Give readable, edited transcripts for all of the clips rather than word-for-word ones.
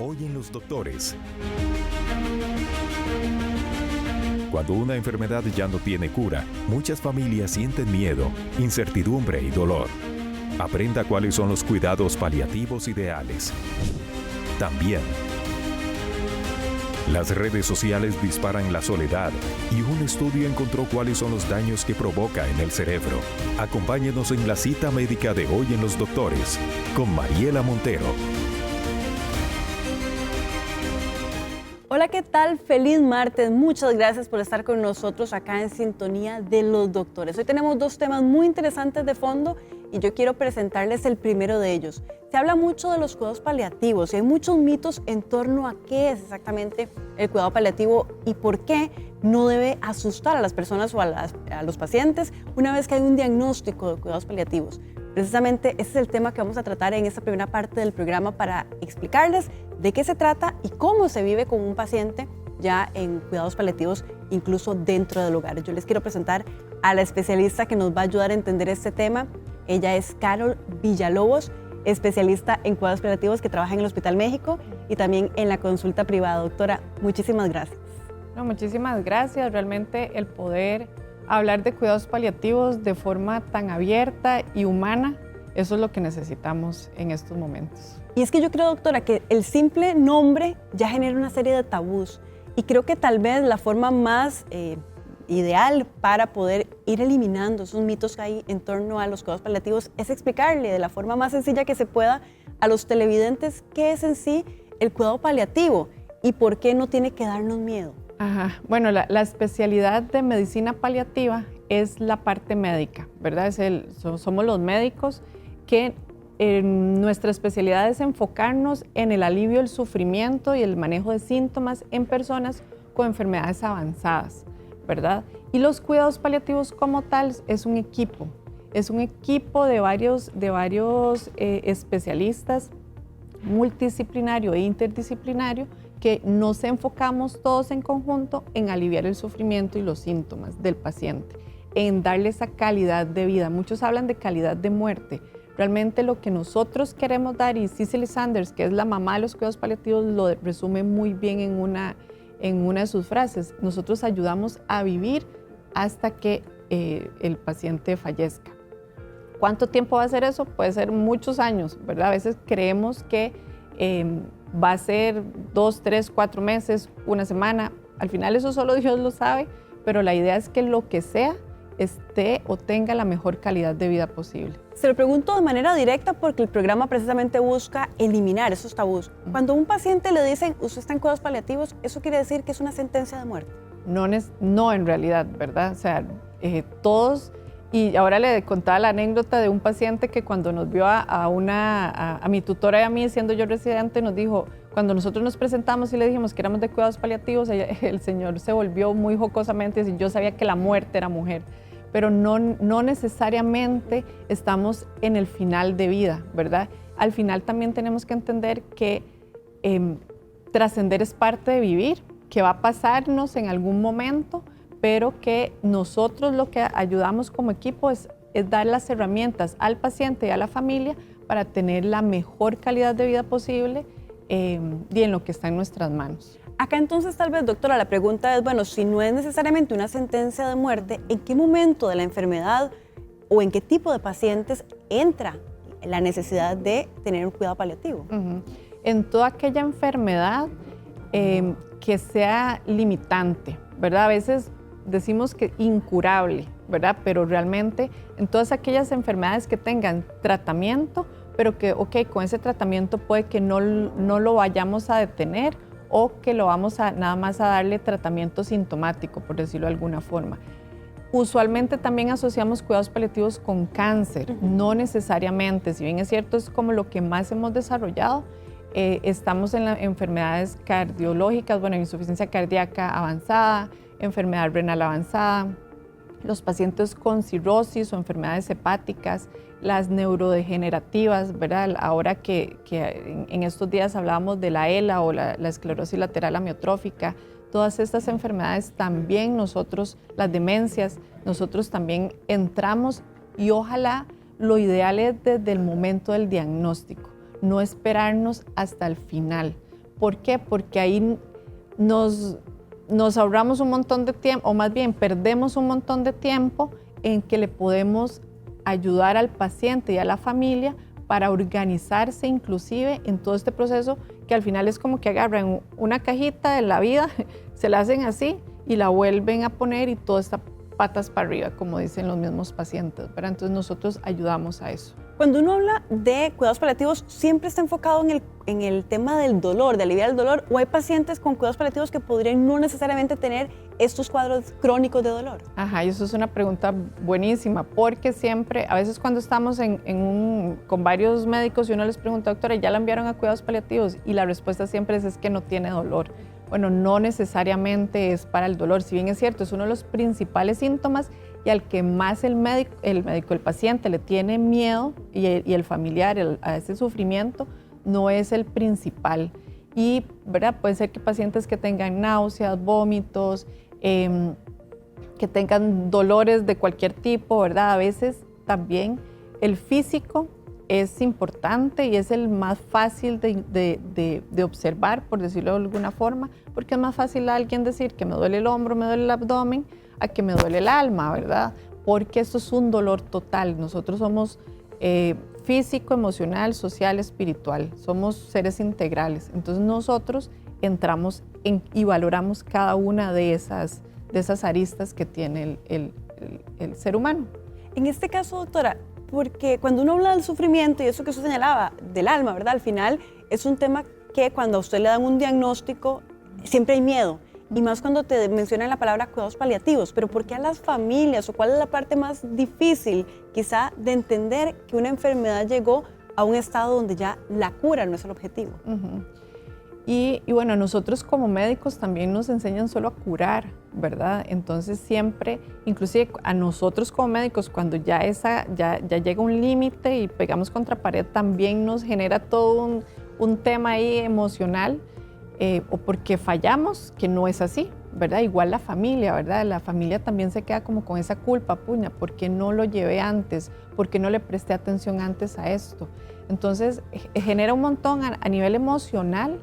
Hoy en Los Doctores. Cuando una enfermedad ya no tiene cura, muchas familias sienten miedo, incertidumbre y dolor. Aprenda cuáles son los cuidados paliativos ideales. También, las redes sociales disparan la soledad y un estudio encontró cuáles son los daños que provoca en el cerebro. Acompáñenos en la cita médica de Hoy en Los Doctores con Mariela Montero. Hola, ¿qué tal? Feliz martes. Muchas gracias por estar con nosotros acá en Sintonía de los Doctores. Hoy tenemos dos temas muy interesantes de fondo y yo quiero presentarles el primero de ellos. Se habla mucho de los cuidados paliativos y hay muchos mitos en torno a qué es exactamente el cuidado paliativo y por qué no debe asustar a las personas o a los pacientes una vez que hay un diagnóstico de cuidados paliativos. Precisamente ese es el tema que vamos a tratar en esta primera parte del programa para explicarles de qué se trata y cómo se vive con un paciente ya en cuidados paliativos, incluso dentro del hogar. Yo les quiero presentar a la especialista que nos va a ayudar a entender este tema. Ella es Carol Villalobos, especialista en cuidados paliativos que trabaja en el Hospital México y también en la consulta privada. Doctora, muchísimas gracias. No, muchísimas gracias. Realmente el poder hablar de cuidados paliativos de forma tan abierta y humana, eso es lo que necesitamos en estos momentos. Y es que yo creo, doctora, que el simple nombre ya genera una serie de tabús y creo que tal vez la forma más ideal para poder ir eliminando esos mitos que hay en torno a los cuidados paliativos es explicarle de la forma más sencilla que se pueda a los televidentes qué es en sí el cuidado paliativo y por qué no tiene que darnos miedo. Ajá. Bueno, la especialidad de medicina paliativa es la parte médica, ¿verdad? Somos los médicos que nuestra especialidad es enfocarnos en el alivio del sufrimiento y el manejo de síntomas en personas con enfermedades avanzadas, ¿verdad? Y los cuidados paliativos como tal es un equipo de varios especialistas multidisciplinario e interdisciplinario que nos enfocamos todos en conjunto en aliviar el sufrimiento y los síntomas del paciente, en darle esa calidad de vida. Muchos hablan de calidad de muerte. Realmente lo que nosotros queremos dar, y Cicely Saunders, que es la mamá de los cuidados paliativos, lo resume muy bien en una de sus frases. Nosotros ayudamos a vivir hasta que el paciente fallezca. ¿Cuánto tiempo va a ser eso? Puede ser muchos años, ¿verdad? A veces creemos que va a ser 2, 3, 4 meses, una semana. Al final eso solo Dios lo sabe, pero la idea es que lo que sea esté o tenga la mejor calidad de vida posible. Se lo pregunto de manera directa porque el programa precisamente busca eliminar esos tabús. Cuando a un paciente le dicen, usted está en cuidados paliativos, ¿eso quiere decir que es una sentencia de muerte? No en realidad, ¿verdad? O sea, todos, y ahora le contaba la anécdota de un paciente que cuando nos vio a mi tutora y a mí, siendo yo residente, nos dijo, cuando nosotros nos presentamos y le dijimos que éramos de cuidados paliativos, el señor se volvió muy jocosamente y decía, yo sabía que la muerte era mujer, pero no necesariamente estamos en el final de vida, ¿verdad? Al final también tenemos que entender que trascender es parte de vivir, que va a pasarnos en algún momento, pero que nosotros lo que ayudamos como equipo es dar las herramientas al paciente y a la familia para tener la mejor calidad de vida posible y en lo que está en nuestras manos. Acá entonces tal vez, doctora, la pregunta es, bueno, si no es necesariamente una sentencia de muerte, ¿en qué momento de la enfermedad o en qué tipo de pacientes entra la necesidad de tener un cuidado paliativo? En toda aquella enfermedad que sea limitante, ¿verdad? A veces decimos que incurable, ¿verdad? Pero realmente en todas aquellas enfermedades que tengan tratamiento, pero que, con ese tratamiento puede que no lo vayamos a detener o que lo vamos a nada más a darle tratamiento sintomático, por decirlo de alguna forma. Usualmente también asociamos cuidados paliativos con cáncer, no necesariamente, si bien es cierto, es como lo que más hemos desarrollado. Estamos en las enfermedades cardiológicas, bueno, insuficiencia cardíaca avanzada, enfermedad renal avanzada, los pacientes con cirrosis o enfermedades hepáticas, las neurodegenerativas, ¿verdad? Ahora que en estos días hablábamos de la ELA o la esclerosis lateral amiotrófica, todas estas enfermedades también nosotros, las demencias, nosotros también entramos y ojalá lo ideal es desde el momento del diagnóstico, no esperarnos hasta el final, ¿Por qué? Porque ahí nos ahorramos un montón de tiempo, o más bien perdemos un montón de tiempo en que le podemos ayudar al paciente y a la familia para organizarse inclusive en todo este proceso, que al final es como que agarran una cajita de la vida, se la hacen así y la vuelven a poner y todo está patas para arriba, como dicen los mismos pacientes, ¿verdad? Entonces nosotros ayudamos a eso. Cuando uno habla de cuidados paliativos, ¿siempre está enfocado en el tema del dolor, de aliviar el dolor? ¿O hay pacientes con cuidados paliativos que podrían no necesariamente tener estos cuadros crónicos de dolor? Ajá, y eso es una pregunta buenísima, porque siempre, a veces cuando estamos con varios médicos y uno les pregunta, doctora, ¿ya la enviaron a cuidados paliativos? Y la respuesta siempre es que no tiene dolor. Bueno, no necesariamente es para el dolor, si bien es cierto, es uno de los principales síntomas y al que más el paciente le tiene miedo y el familiar a ese sufrimiento, no es el principal. Y, ¿verdad? Puede ser que pacientes que tengan náuseas, vómitos, que tengan dolores de cualquier tipo, ¿verdad? A veces también el físico es importante y es el más fácil de observar, por decirlo de alguna forma, porque es más fácil a alguien decir que me duele el hombro, me duele el abdomen, a que me duele el alma, ¿verdad? Porque esto es un dolor total. Nosotros somos físico, emocional, social, espiritual. Somos seres integrales. Entonces nosotros entramos y valoramos cada una de esas aristas que tiene el ser humano. En este caso, doctora, porque cuando uno habla del sufrimiento y eso que usted señalaba, del alma, ¿verdad? Al final es un tema que cuando a usted le dan un diagnóstico, siempre hay miedo. Y más cuando te mencionan la palabra cuidados paliativos. Pero ¿por qué a las familias o cuál es la parte más difícil quizá de entender que una enfermedad llegó a un estado donde ya la cura no es el objetivo? Uh-huh. Y bueno, nosotros como médicos también nos enseñan solo a curar, ¿verdad? Entonces siempre, inclusive a nosotros como médicos, cuando ya llega un límite y pegamos contra pared, también nos genera todo un tema ahí emocional, o porque fallamos, que no es así, ¿verdad? Igual la familia, ¿verdad? La familia también se queda como con esa culpa, puña, ¿por qué no lo llevé antes? ¿Por qué no le presté atención antes a esto? Entonces genera un montón a nivel emocional,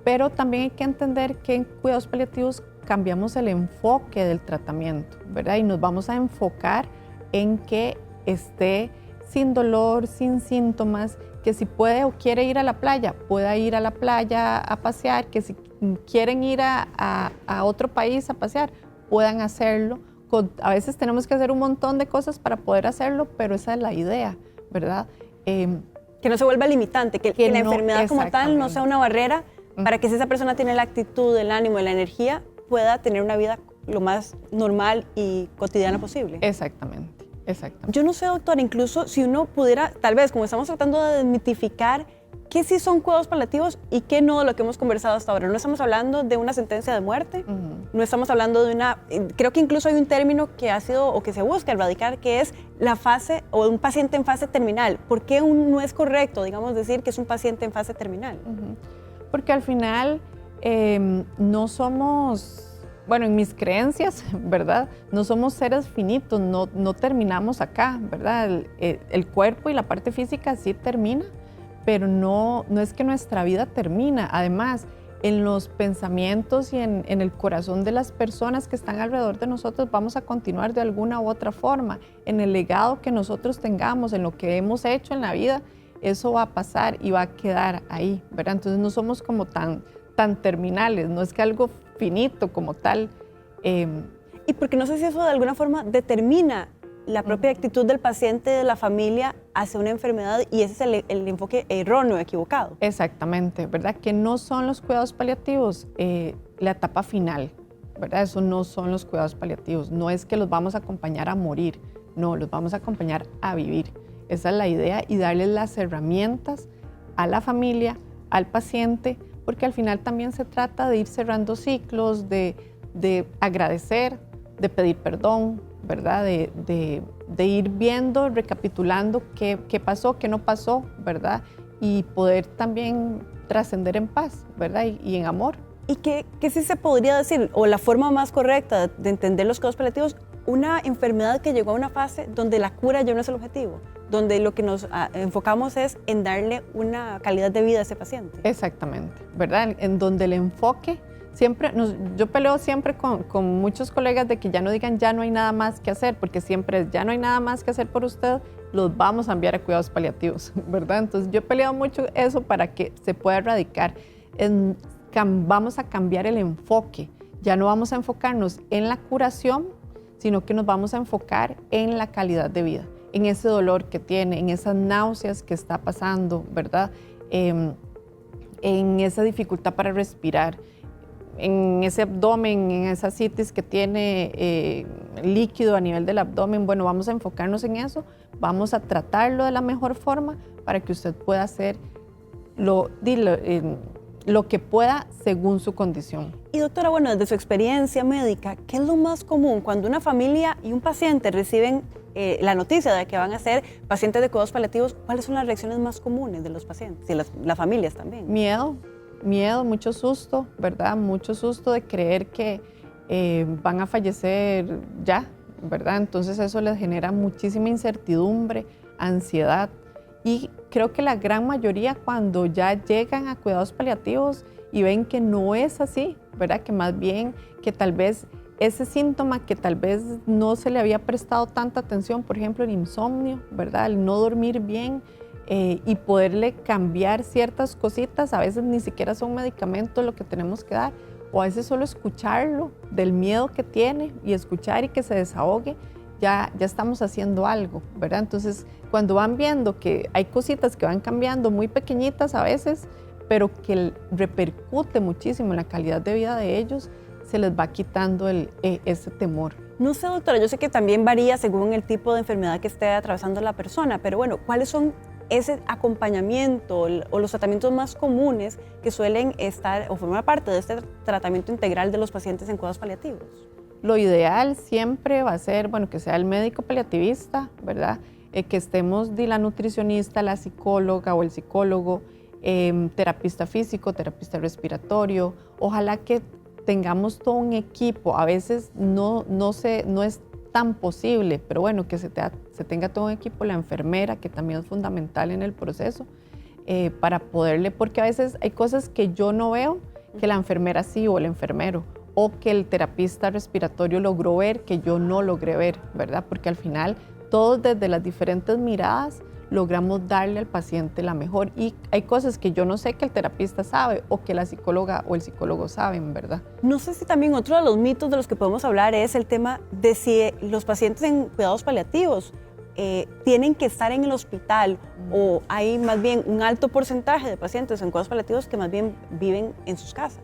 pero también hay que entender que en cuidados paliativos cambiamos el enfoque del tratamiento, ¿verdad? Y nos vamos a enfocar en que esté sin dolor, sin síntomas, que si puede o quiere ir a la playa, pueda ir a la playa a pasear, que si quieren ir a otro país a pasear, puedan hacerlo. A veces tenemos que hacer un montón de cosas para poder hacerlo, pero esa es la idea, ¿verdad? Que no se vuelva limitante, que la enfermedad como tal no sea una barrera para que si esa persona tiene la actitud, el ánimo y la energía, pueda tener una vida lo más normal y cotidiana posible. Exactamente. Yo no sé, doctora, incluso si uno pudiera, tal vez, como estamos tratando de desmitificar qué sí son cuidados paliativos y qué no de lo que hemos conversado hasta ahora. No estamos hablando de una sentencia de muerte, no estamos hablando de creo que incluso hay un término que ha sido o que se busca erradicar, que es la fase o un paciente en fase terminal. ¿Por qué no es correcto, digamos, decir que es un paciente en fase terminal? Porque al final no somos... Bueno, en mis creencias, ¿verdad? No somos seres finitos, no terminamos acá, ¿verdad? El cuerpo y la parte física sí termina, pero no es que nuestra vida termina. Además, en los pensamientos y en el corazón de las personas que están alrededor de nosotros vamos a continuar de alguna u otra forma. En el legado que nosotros tengamos, en lo que hemos hecho en la vida, eso va a pasar y va a quedar ahí, ¿verdad? Entonces no somos como tan terminales, no es que algo finito como tal. Y porque no sé si eso de alguna forma determina la propia actitud del paciente, de la familia hacia una enfermedad, y ese es el enfoque erróneo, equivocado. Exactamente, ¿verdad? Que no son los cuidados paliativos la etapa final, ¿verdad? Eso no son los cuidados paliativos, no es que los vamos a acompañar a morir, no, los vamos a acompañar a vivir. Esa es la idea, y darles las herramientas a la familia, al paciente, porque al final también se trata de ir cerrando ciclos, de agradecer, de pedir perdón, ¿verdad? De ir viendo, recapitulando qué pasó, qué no pasó, ¿verdad? Y poder también trascender en paz, ¿verdad? Y en amor. ¿Y qué sí se podría decir, o la forma más correcta de entender los cuidados paliativos, una enfermedad que llegó a una fase donde la cura ya no es el objetivo, donde lo que nos enfocamos es en darle una calidad de vida a ese paciente. Exactamente, ¿verdad? En donde el enfoque siempre, yo peleo siempre con muchos colegas de que ya no digan ya no hay nada más que hacer, porque siempre es ya no hay nada más que hacer por usted, los vamos a enviar a cuidados paliativos, ¿verdad? Entonces yo he peleado mucho eso para que se pueda erradicar. Vamos a cambiar el enfoque, ya no vamos a enfocarnos en la curación, sino que nos vamos a enfocar en la calidad de vida, en ese dolor que tiene, en esas náuseas que está pasando, ¿verdad? En esa dificultad para respirar, en ese abdomen, en esa citis que tiene líquido a nivel del abdomen. Bueno, vamos a enfocarnos en eso, vamos a tratarlo de la mejor forma para que usted pueda hacer lo que pueda según su condición. Y doctora, bueno, desde su experiencia médica, ¿qué es lo más común cuando una familia y un paciente reciben la noticia de que van a ser pacientes de cuidados paliativos? ¿Cuáles son las reacciones más comunes de los pacientes y las familias también? Miedo, mucho susto, ¿verdad? Mucho susto de creer que van a fallecer ya, ¿verdad? Entonces eso les genera muchísima incertidumbre, ansiedad. Y creo que la gran mayoría cuando ya llegan a cuidados paliativos y ven que no es así, ¿verdad? Que más bien que tal vez ese síntoma que tal vez no se le había prestado tanta atención, por ejemplo el insomnio, ¿verdad? El no dormir bien y poderle cambiar ciertas cositas, a veces ni siquiera son medicamentos lo que tenemos que dar, o a veces solo escucharlo del miedo que tiene y escuchar y que se desahogue, ya estamos haciendo algo, ¿verdad? Entonces, cuando van viendo que hay cositas que van cambiando, muy pequeñitas a veces, pero que repercute muchísimo en la calidad de vida de ellos, se les va quitando ese temor. No sé, doctora, yo sé que también varía según el tipo de enfermedad que esté atravesando la persona, pero bueno, ¿cuáles son ese acompañamiento o los tratamientos más comunes que suelen estar o formar parte de este tratamiento integral de los pacientes en cuidados paliativos? Lo ideal siempre va a ser, bueno, que sea el médico paliativista, ¿verdad? Que estemos de la nutricionista, la psicóloga o el psicólogo, terapista físico, terapista respiratorio. Ojalá que tengamos todo un equipo. A veces no es tan posible, pero bueno, que se tenga todo un equipo, la enfermera, que también es fundamental en el proceso, para poderle, porque a veces hay cosas que yo no veo, que la enfermera sí o el enfermero, o que el terapista respiratorio logró ver que yo no logré ver, ¿verdad? Porque al final todos desde las diferentes miradas logramos darle al paciente la mejor, y hay cosas que yo no sé que el terapista sabe o que la psicóloga o el psicólogo saben, ¿verdad? No sé si también otro de los mitos de los que podemos hablar es el tema de si los pacientes en cuidados paliativos tienen que estar en el hospital o hay más bien un alto porcentaje de pacientes en cuidados paliativos que más bien viven en sus casas.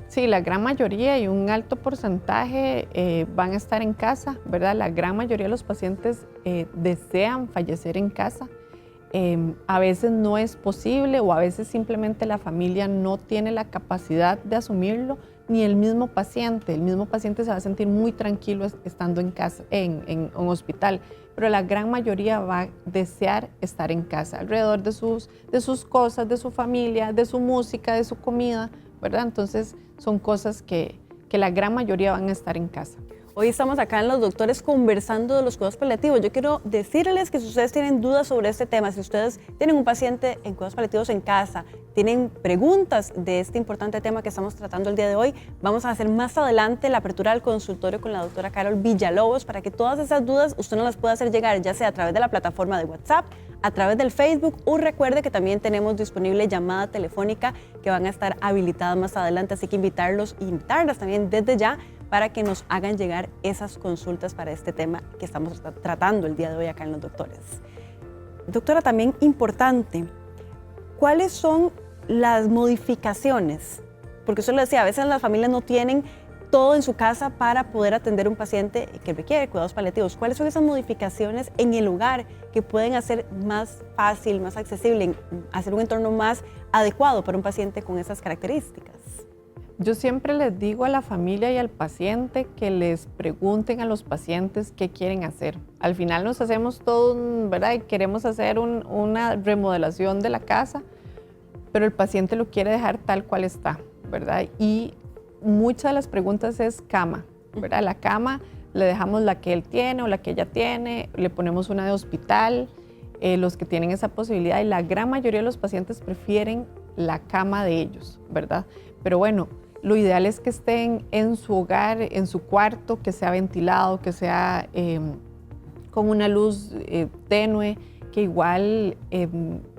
Sí, la gran mayoría y un alto porcentaje van a estar en casa, ¿verdad? La gran mayoría de los pacientes desean fallecer en casa. A veces no es posible o a veces simplemente la familia no tiene la capacidad de asumirlo, ni el mismo paciente. El mismo paciente se va a sentir muy tranquilo estando en casa, en un hospital, pero la gran mayoría va a desear estar en casa, alrededor de sus cosas, de su familia, de su música, de su comida, ¿verdad? Entonces son cosas que la gran mayoría van a estar en casa. Hoy estamos acá en Los Doctores conversando de los cuidados paliativos. Yo quiero decirles que si ustedes tienen dudas sobre este tema, si ustedes tienen un paciente en cuidados paliativos en casa, tienen preguntas de este importante tema que estamos tratando el día de hoy, vamos a hacer más adelante la apertura del consultorio con la doctora Carol Villalobos para que todas esas dudas usted nos las pueda hacer llegar, ya sea a través de la plataforma de WhatsApp, a través del Facebook, o recuerde que también tenemos disponible llamada telefónica que van a estar habilitadas más adelante, así que invitarlas también desde ya para que nos hagan llegar esas consultas para este tema que estamos tratando el día de hoy acá en Los Doctores. Doctora, también importante, ¿cuáles son las modificaciones? Porque usted lo decía, a veces las familias no tienen todo en su casa para poder atender a un paciente que requiere cuidados paliativos. ¿Cuáles son esas modificaciones en el hogar que pueden hacer más fácil, más accesible, hacer un entorno más adecuado para un paciente con esas características? Yo siempre les digo a la familia y al paciente que les pregunten a los pacientes qué quieren hacer. Al final nos hacemos todo, ¿verdad? Y queremos hacer una remodelación de la casa, pero el paciente lo quiere dejar tal cual está, ¿verdad? Y muchas de las preguntas es cama, ¿verdad? La cama le dejamos la que él tiene o la que ella tiene, le ponemos una de hospital, los que tienen esa posibilidad, y la gran mayoría de los pacientes prefieren la cama de ellos, ¿verdad? Pero bueno, lo ideal es que estén en su hogar, en su cuarto, que sea ventilado, que sea con una luz tenue, que igual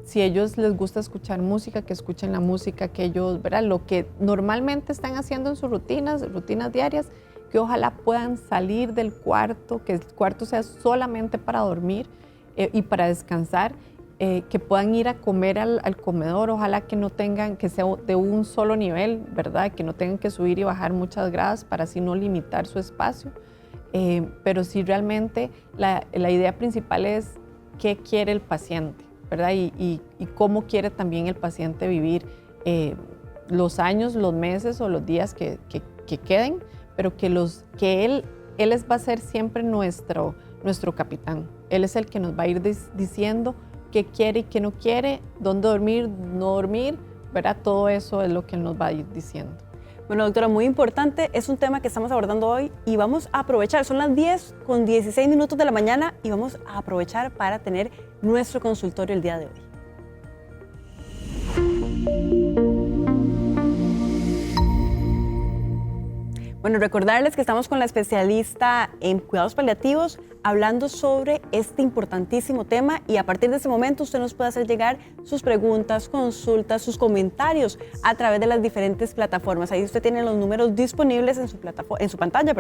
si a ellos les gusta escuchar música, que escuchen la música que ellos, ¿verdad? Lo que normalmente están haciendo en sus rutinas diarias, que ojalá puedan salir del cuarto, que el cuarto sea solamente para dormir y para descansar, que puedan ir a comer al comedor, ojalá que no tengan, que sea de un solo nivel, ¿verdad? Que no tengan que subir y bajar muchas gradas para así no limitar su espacio. Pero sí realmente la idea principal es qué quiere el paciente, ¿verdad? Y cómo quiere también el paciente vivir los años, los meses o los días que queden, pero que él va a ser siempre nuestro capitán. Él es el que nos va a ir diciendo qué quiere y qué no quiere, dónde dormir, no dormir, ¿verdad? Todo eso es lo que él nos va a ir diciendo. Bueno, doctora, muy importante, es un tema que estamos abordando hoy y vamos a aprovechar, son las 10:16 de la mañana y vamos a aprovechar para tener nuestro consultorio el día de hoy. Bueno, recordarles que estamos con la especialista en cuidados paliativos hablando sobre este importantísimo tema y a partir de ese momento usted nos puede hacer llegar sus preguntas, consultas, sus comentarios a través de las diferentes plataformas. Ahí usted tiene los números disponibles en su pantalla,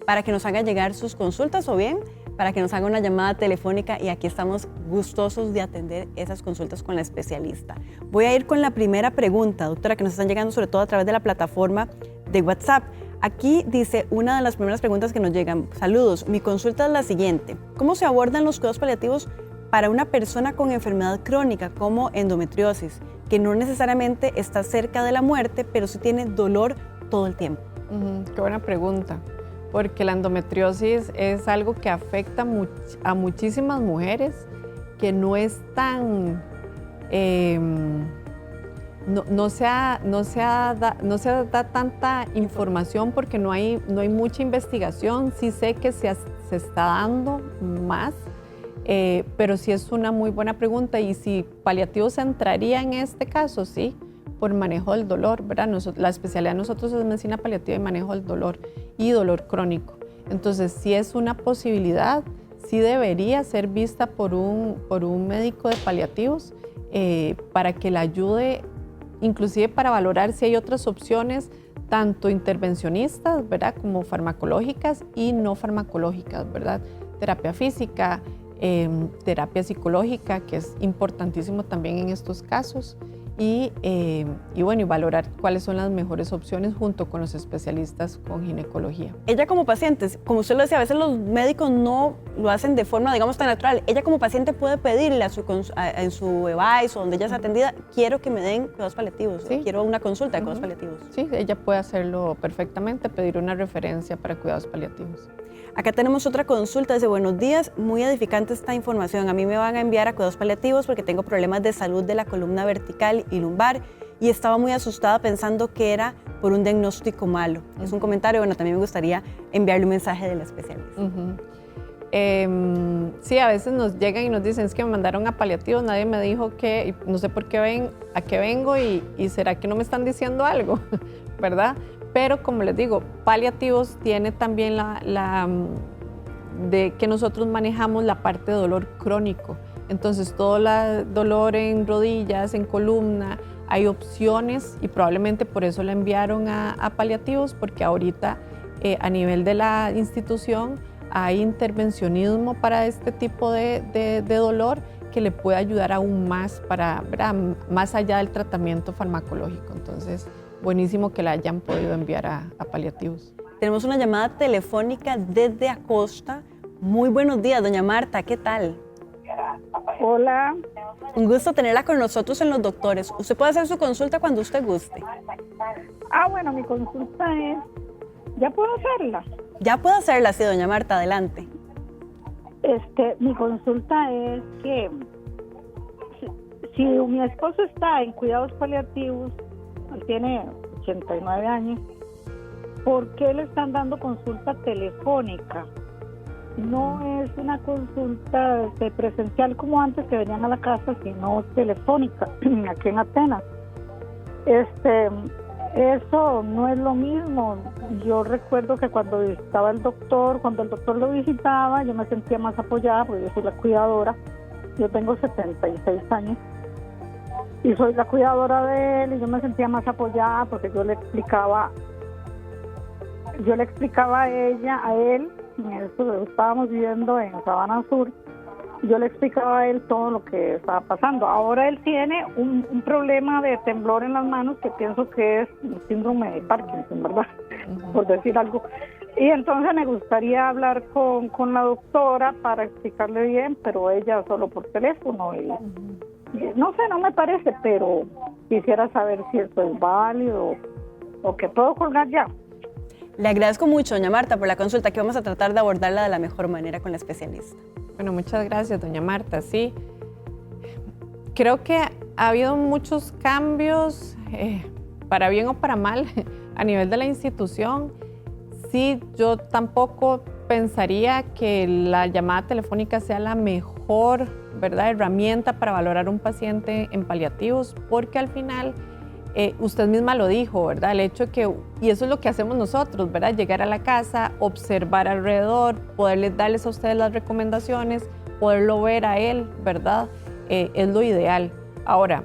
para que nos haga llegar sus consultas o bien para que nos haga una llamada telefónica y aquí estamos gustosos de atender esas consultas con la especialista. Voy a ir con la primera pregunta, doctora, que nos están llegando sobre todo a través de la plataforma de WhatsApp. Aquí dice una de las primeras preguntas que nos llegan. Saludos, mi consulta es la siguiente. ¿Cómo se abordan los cuidados paliativos para una persona con enfermedad crónica como endometriosis, que no necesariamente está cerca de la muerte, pero sí tiene dolor todo el tiempo? Qué buena pregunta, porque la endometriosis es algo que afecta a muchísimas mujeres, que no es tan... No se da tanta información porque no hay mucha investigación. Sí sé que se está dando más, pero sí es una muy buena pregunta. Y si paliativos entraría en este caso, sí, por manejo del dolor, ¿verdad? La especialidad de nosotros es medicina paliativa y manejo del dolor y dolor crónico. Entonces, si es una posibilidad, sí debería ser vista por un médico de paliativos para que la ayude, inclusive para valorar si hay otras opciones, tanto intervencionistas, ¿verdad?, como farmacológicas y no farmacológicas, ¿verdad? Terapia física, terapia psicológica, que es importantísimo también en estos casos, y bueno, y valorar cuáles son las mejores opciones junto con los especialistas con ginecología. Ella como paciente, como usted lo decía, a veces los médicos no lo hacen de forma, digamos, tan natural. Ella como paciente puede pedirle en su EVAIS o donde ella es atendida, quiero que me den cuidados paliativos, sí, quiero una consulta de cuidados paliativos. Sí, ella puede hacerlo perfectamente, pedir una referencia para cuidados paliativos. Acá tenemos otra consulta, dice, buenos días, muy edificante esta información. A mí me van a enviar a cuidados paliativos porque tengo problemas de salud de la columna vertical y lumbar y estaba muy asustada pensando que era por un diagnóstico malo. Es un comentario, bueno, también me gustaría enviarle un mensaje de la especialista. Sí, a veces nos llegan y nos dicen, es que me mandaron a paliativos, nadie me dijo que, no sé por qué a qué vengo y será que no me están diciendo algo, ¿verdad? Pero como les digo, paliativos tiene también de que nosotros manejamos la parte de dolor crónico. Entonces todo el dolor en rodillas, en columna, hay opciones y probablemente por eso la enviaron a paliativos, porque ahorita a nivel de la institución hay intervencionismo para este tipo de dolor que le puede ayudar aún más más allá del tratamiento farmacológico. Entonces, buenísimo que la hayan podido enviar a paliativos. Tenemos una llamada telefónica desde Acosta. Muy buenos días, doña Marta, ¿qué tal? Hola. Un gusto tenerla con nosotros en Los Doctores. Usted puede hacer su consulta cuando usted guste. Bueno, mi consulta es, ¿ya puedo hacerla? Ya puedo hacerla, sí, doña Marta, adelante. Mi consulta es que si mi esposo está en cuidados paliativos, él tiene 89 años, ¿por qué le están dando consulta telefónica? No es una consulta presencial como antes que venían a la casa, sino telefónica, aquí en Atenas. Eso no es lo mismo. Yo recuerdo que cuando visitaba el doctor, cuando el doctor lo visitaba, yo me sentía más apoyada porque yo soy la cuidadora. Yo tengo 76 años y soy la cuidadora de él y yo me sentía más apoyada porque yo le explicaba a ella, a él, estábamos viviendo en Sabana Sur, yo le explicaba a él todo lo que estaba pasando. Ahora él tiene un problema de temblor en las manos que pienso que es un síndrome de Parkinson, ¿verdad? Por decir algo. Y entonces me gustaría hablar con la doctora para explicarle bien, pero ella solo por teléfono. Y no sé, no me parece, pero quisiera saber si esto es válido o que puedo colgar ya. Le agradezco mucho, doña Marta, por la consulta, que vamos a tratar de abordarla de la mejor manera con la especialista. Bueno, muchas gracias, doña Marta. Sí, creo que ha habido muchos cambios, para bien o para mal, a nivel de la institución. Sí, yo tampoco pensaría que la llamada telefónica sea la mejor, ¿verdad?, herramienta para valorar un paciente en paliativos, porque al final, usted misma lo dijo, ¿verdad?, el hecho que, y eso es lo que hacemos nosotros, ¿verdad?, llegar a la casa, observar alrededor, poderles darles a ustedes las recomendaciones, poderlo ver a él, ¿verdad?, es lo ideal. Ahora,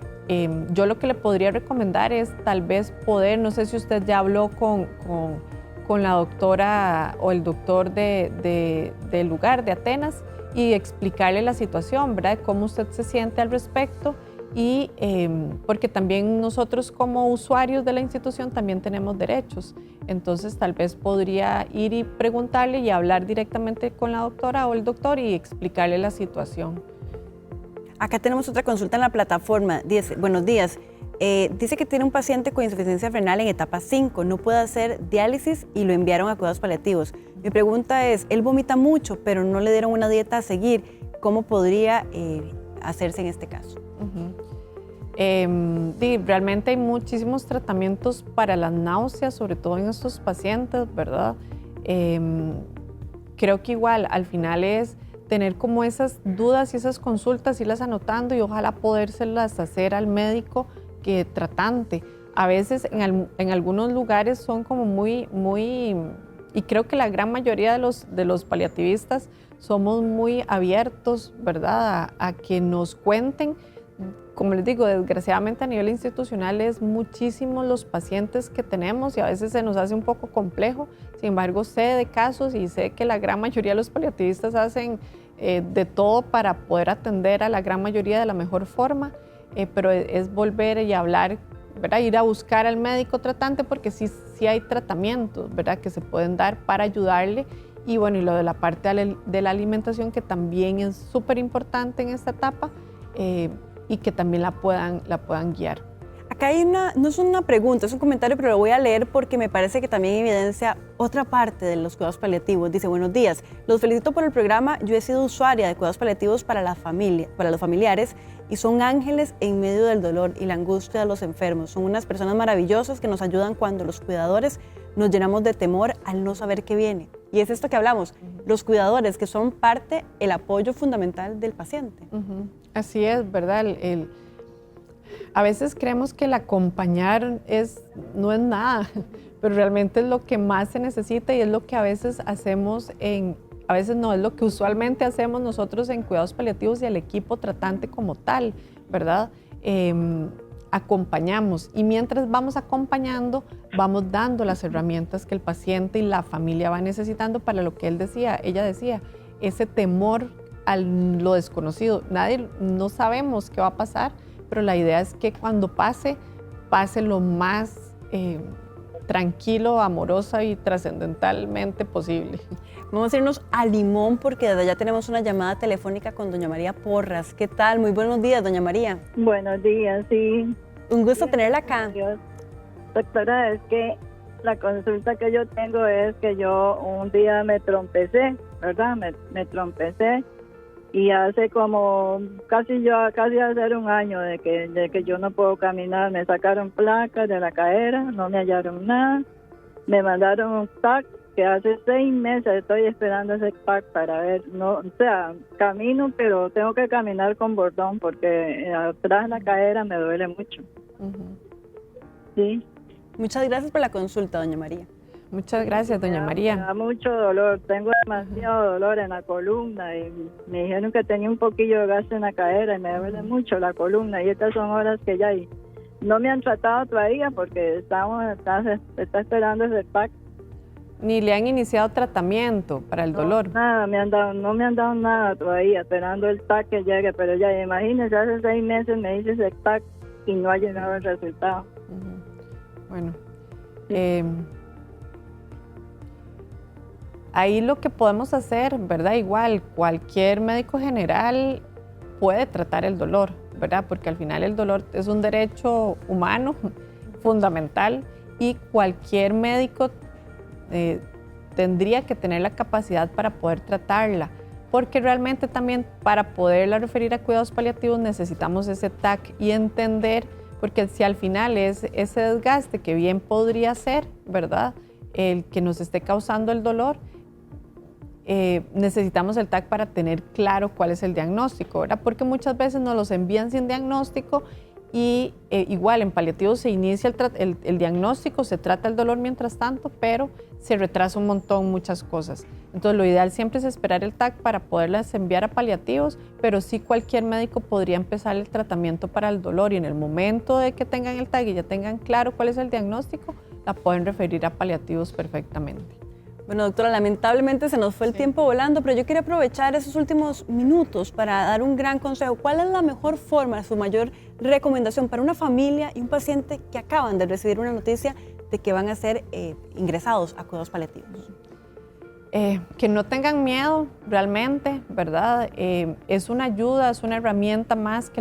yo lo que le podría recomendar es tal vez poder, no sé si usted ya habló con la doctora o el doctor del lugar de Atenas y explicarle la situación, ¿verdad?, cómo usted se siente al respecto. Y porque también nosotros como usuarios de la institución también tenemos derechos. Entonces tal vez podría ir y preguntarle y hablar directamente con la doctora o el doctor y explicarle la situación. Acá tenemos otra consulta en la plataforma. Dice, buenos días. Dice que tiene un paciente con insuficiencia renal en etapa 5, no puede hacer diálisis y lo enviaron a cuidados paliativos. Mi pregunta es, él vomita mucho, pero no le dieron una dieta a seguir. ¿Cómo podría hacerse en este caso? Realmente hay muchísimos tratamientos para las náuseas, sobre todo en estos pacientes, ¿verdad? Creo que igual al final es tener como esas dudas y esas consultas, irlas anotando y ojalá podérselas hacer al médico tratante. A veces en algunos lugares son como muy, y creo que la gran mayoría de los paliativistas somos muy abiertos, ¿verdad?, a que nos cuenten. Como les digo, desgraciadamente a nivel institucional es muchísimos los pacientes que tenemos y a veces se nos hace un poco complejo. Sin embargo, sé de casos y sé que la gran mayoría de los paliativistas hacen de todo para poder atender a la gran mayoría de la mejor forma, pero es volver y hablar, ¿verdad?, ir a buscar al médico tratante porque sí hay tratamientos, ¿verdad?, que se pueden dar para ayudarle. Y bueno, y lo de la parte de la alimentación, que también es súper importante en esta etapa, y que también la puedan guiar. Acá hay no es una pregunta, es un comentario, pero lo voy a leer porque me parece que también evidencia otra parte de los cuidados paliativos. Dice, buenos días, los felicito por el programa. Yo he sido usuaria de cuidados paliativos para los familiares y son ángeles en medio del dolor y la angustia de los enfermos. Son unas personas maravillosas que nos ayudan cuando los cuidadores nos llenamos de temor al no saber qué viene. Y es esto que hablamos, los cuidadores que son parte, el apoyo fundamental del paciente. Así es, ¿verdad? A veces creemos que el acompañar no es nada, pero realmente es lo que más se necesita y es lo que a veces hacemos a veces no, es lo que usualmente hacemos nosotros en cuidados paliativos y el equipo tratante como tal, ¿verdad? Acompañamos y mientras vamos acompañando, vamos dando las herramientas que el paciente y la familia van necesitando para lo que ella decía, ese temor a lo desconocido. No sabemos qué va a pasar, pero la idea es que cuando pase lo más tranquilo, amorosa y trascendentalmente posible. Vamos a irnos a Limón porque desde allá tenemos una llamada telefónica con doña María Porras. ¿Qué tal? Muy buenos días, doña María. Buenos días, sí. Un gusto tenerla acá. Dios. Doctora, es que la consulta que yo tengo es que yo un día me trompecé, ¿verdad? Me trompecé y hace como casi hace un año de que yo no puedo caminar. Me sacaron placas de la cadera, no me hallaron nada. me mandaron un TAC que hace 6 meses estoy esperando ese TAC para ver, no, o sea, camino, pero tengo que caminar con bordón porque atrás la cadera me duele mucho. Sí. Muchas gracias por la consulta, doña María. Muchas gracias, doña Me María. da mucho dolor, tengo demasiado dolor en la columna y me dijeron que tenía un poquillo de gas en la cadera y me duele mucho la columna y estas son horas que ya no me han tratado todavía porque está esperando ese TAC. Ni le han iniciado tratamiento para el dolor. Nada, no me han dado nada todavía, esperando el TAC que llegue, pero ya imagínense, hace 6 meses me hice ese TAC y no ha llegado el resultado. Bueno, ahí lo que podemos hacer, ¿verdad? Igual, cualquier médico general puede tratar el dolor, ¿verdad? Porque al final el dolor es un derecho humano fundamental y cualquier médico tendría que tener la capacidad para poder tratarla, porque realmente también para poderla referir a cuidados paliativos necesitamos ese TAC y entender, porque si al final es ese desgaste que bien podría ser, ¿verdad?, el que nos esté causando el dolor, necesitamos el TAC para tener claro cuál es el diagnóstico, ¿verdad? Porque muchas veces nos los envían sin diagnóstico y igual en paliativos se inicia el diagnóstico, se trata el dolor mientras tanto, pero se retrasa un montón muchas cosas. Entonces lo ideal siempre es esperar el TAC para poderlas enviar a paliativos, pero sí cualquier médico podría empezar el tratamiento para el dolor y en el momento de que tengan el TAC y ya tengan claro cuál es el diagnóstico, la pueden referir a paliativos perfectamente. Bueno, doctora, lamentablemente se nos fue el tiempo volando, pero yo quería aprovechar esos últimos minutos para dar un gran consejo. ¿Cuál es la mejor forma, su mayor recomendación para una familia y un paciente que acaban de recibir una noticia de que van a ser ingresados a cuidados paliativos? Que no tengan miedo realmente, ¿verdad? Es una ayuda, es una herramienta más que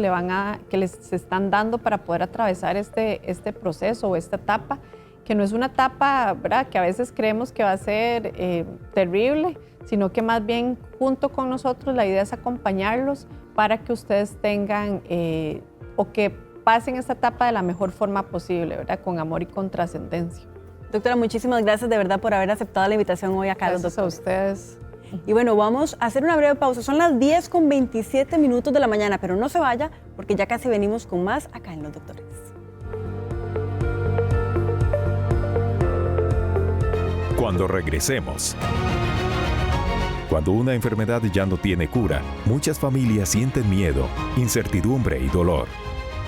les están dando para poder atravesar este proceso o esta etapa, que no es una etapa, ¿verdad?, que a veces creemos que va a ser terrible, sino que más bien junto con nosotros la idea es acompañarlos para que ustedes tengan o que pasen esta etapa de la mejor forma posible, ¿verdad?, con amor y con trascendencia. Doctora, muchísimas gracias de verdad por haber aceptado la invitación hoy acá. Gracias a ustedes. Y bueno, vamos a hacer una breve pausa. Son las 10:27 de la mañana, pero no se vaya porque ya casi venimos con más acá en Los Doctores. Cuando regresemos. Cuando una enfermedad ya no tiene cura, muchas familias sienten miedo, incertidumbre y dolor.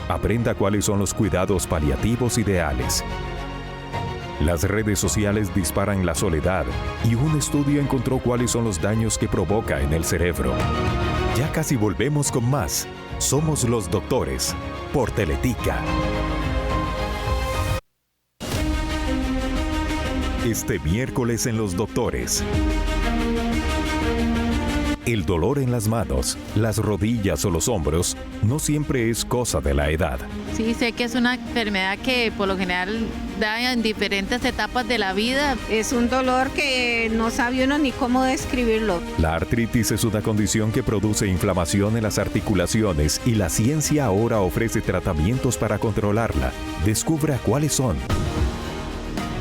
Aprenda cuáles son los cuidados paliativos ideales. Las redes sociales disparan la soledad y un estudio encontró cuáles son los daños que provoca en el cerebro. Ya casi volvemos con más. Somos Los Doctores, por Teletica. Este miércoles en Los Doctores. El dolor en las manos, las rodillas o los hombros no siempre es cosa de la edad. Sí, sé que es una enfermedad que por lo general da en diferentes etapas de la vida. Es un dolor que no sabe uno ni cómo describirlo. La artritis es una condición que produce inflamación en las articulaciones y la ciencia ahora ofrece tratamientos para controlarla. Descubra cuáles son.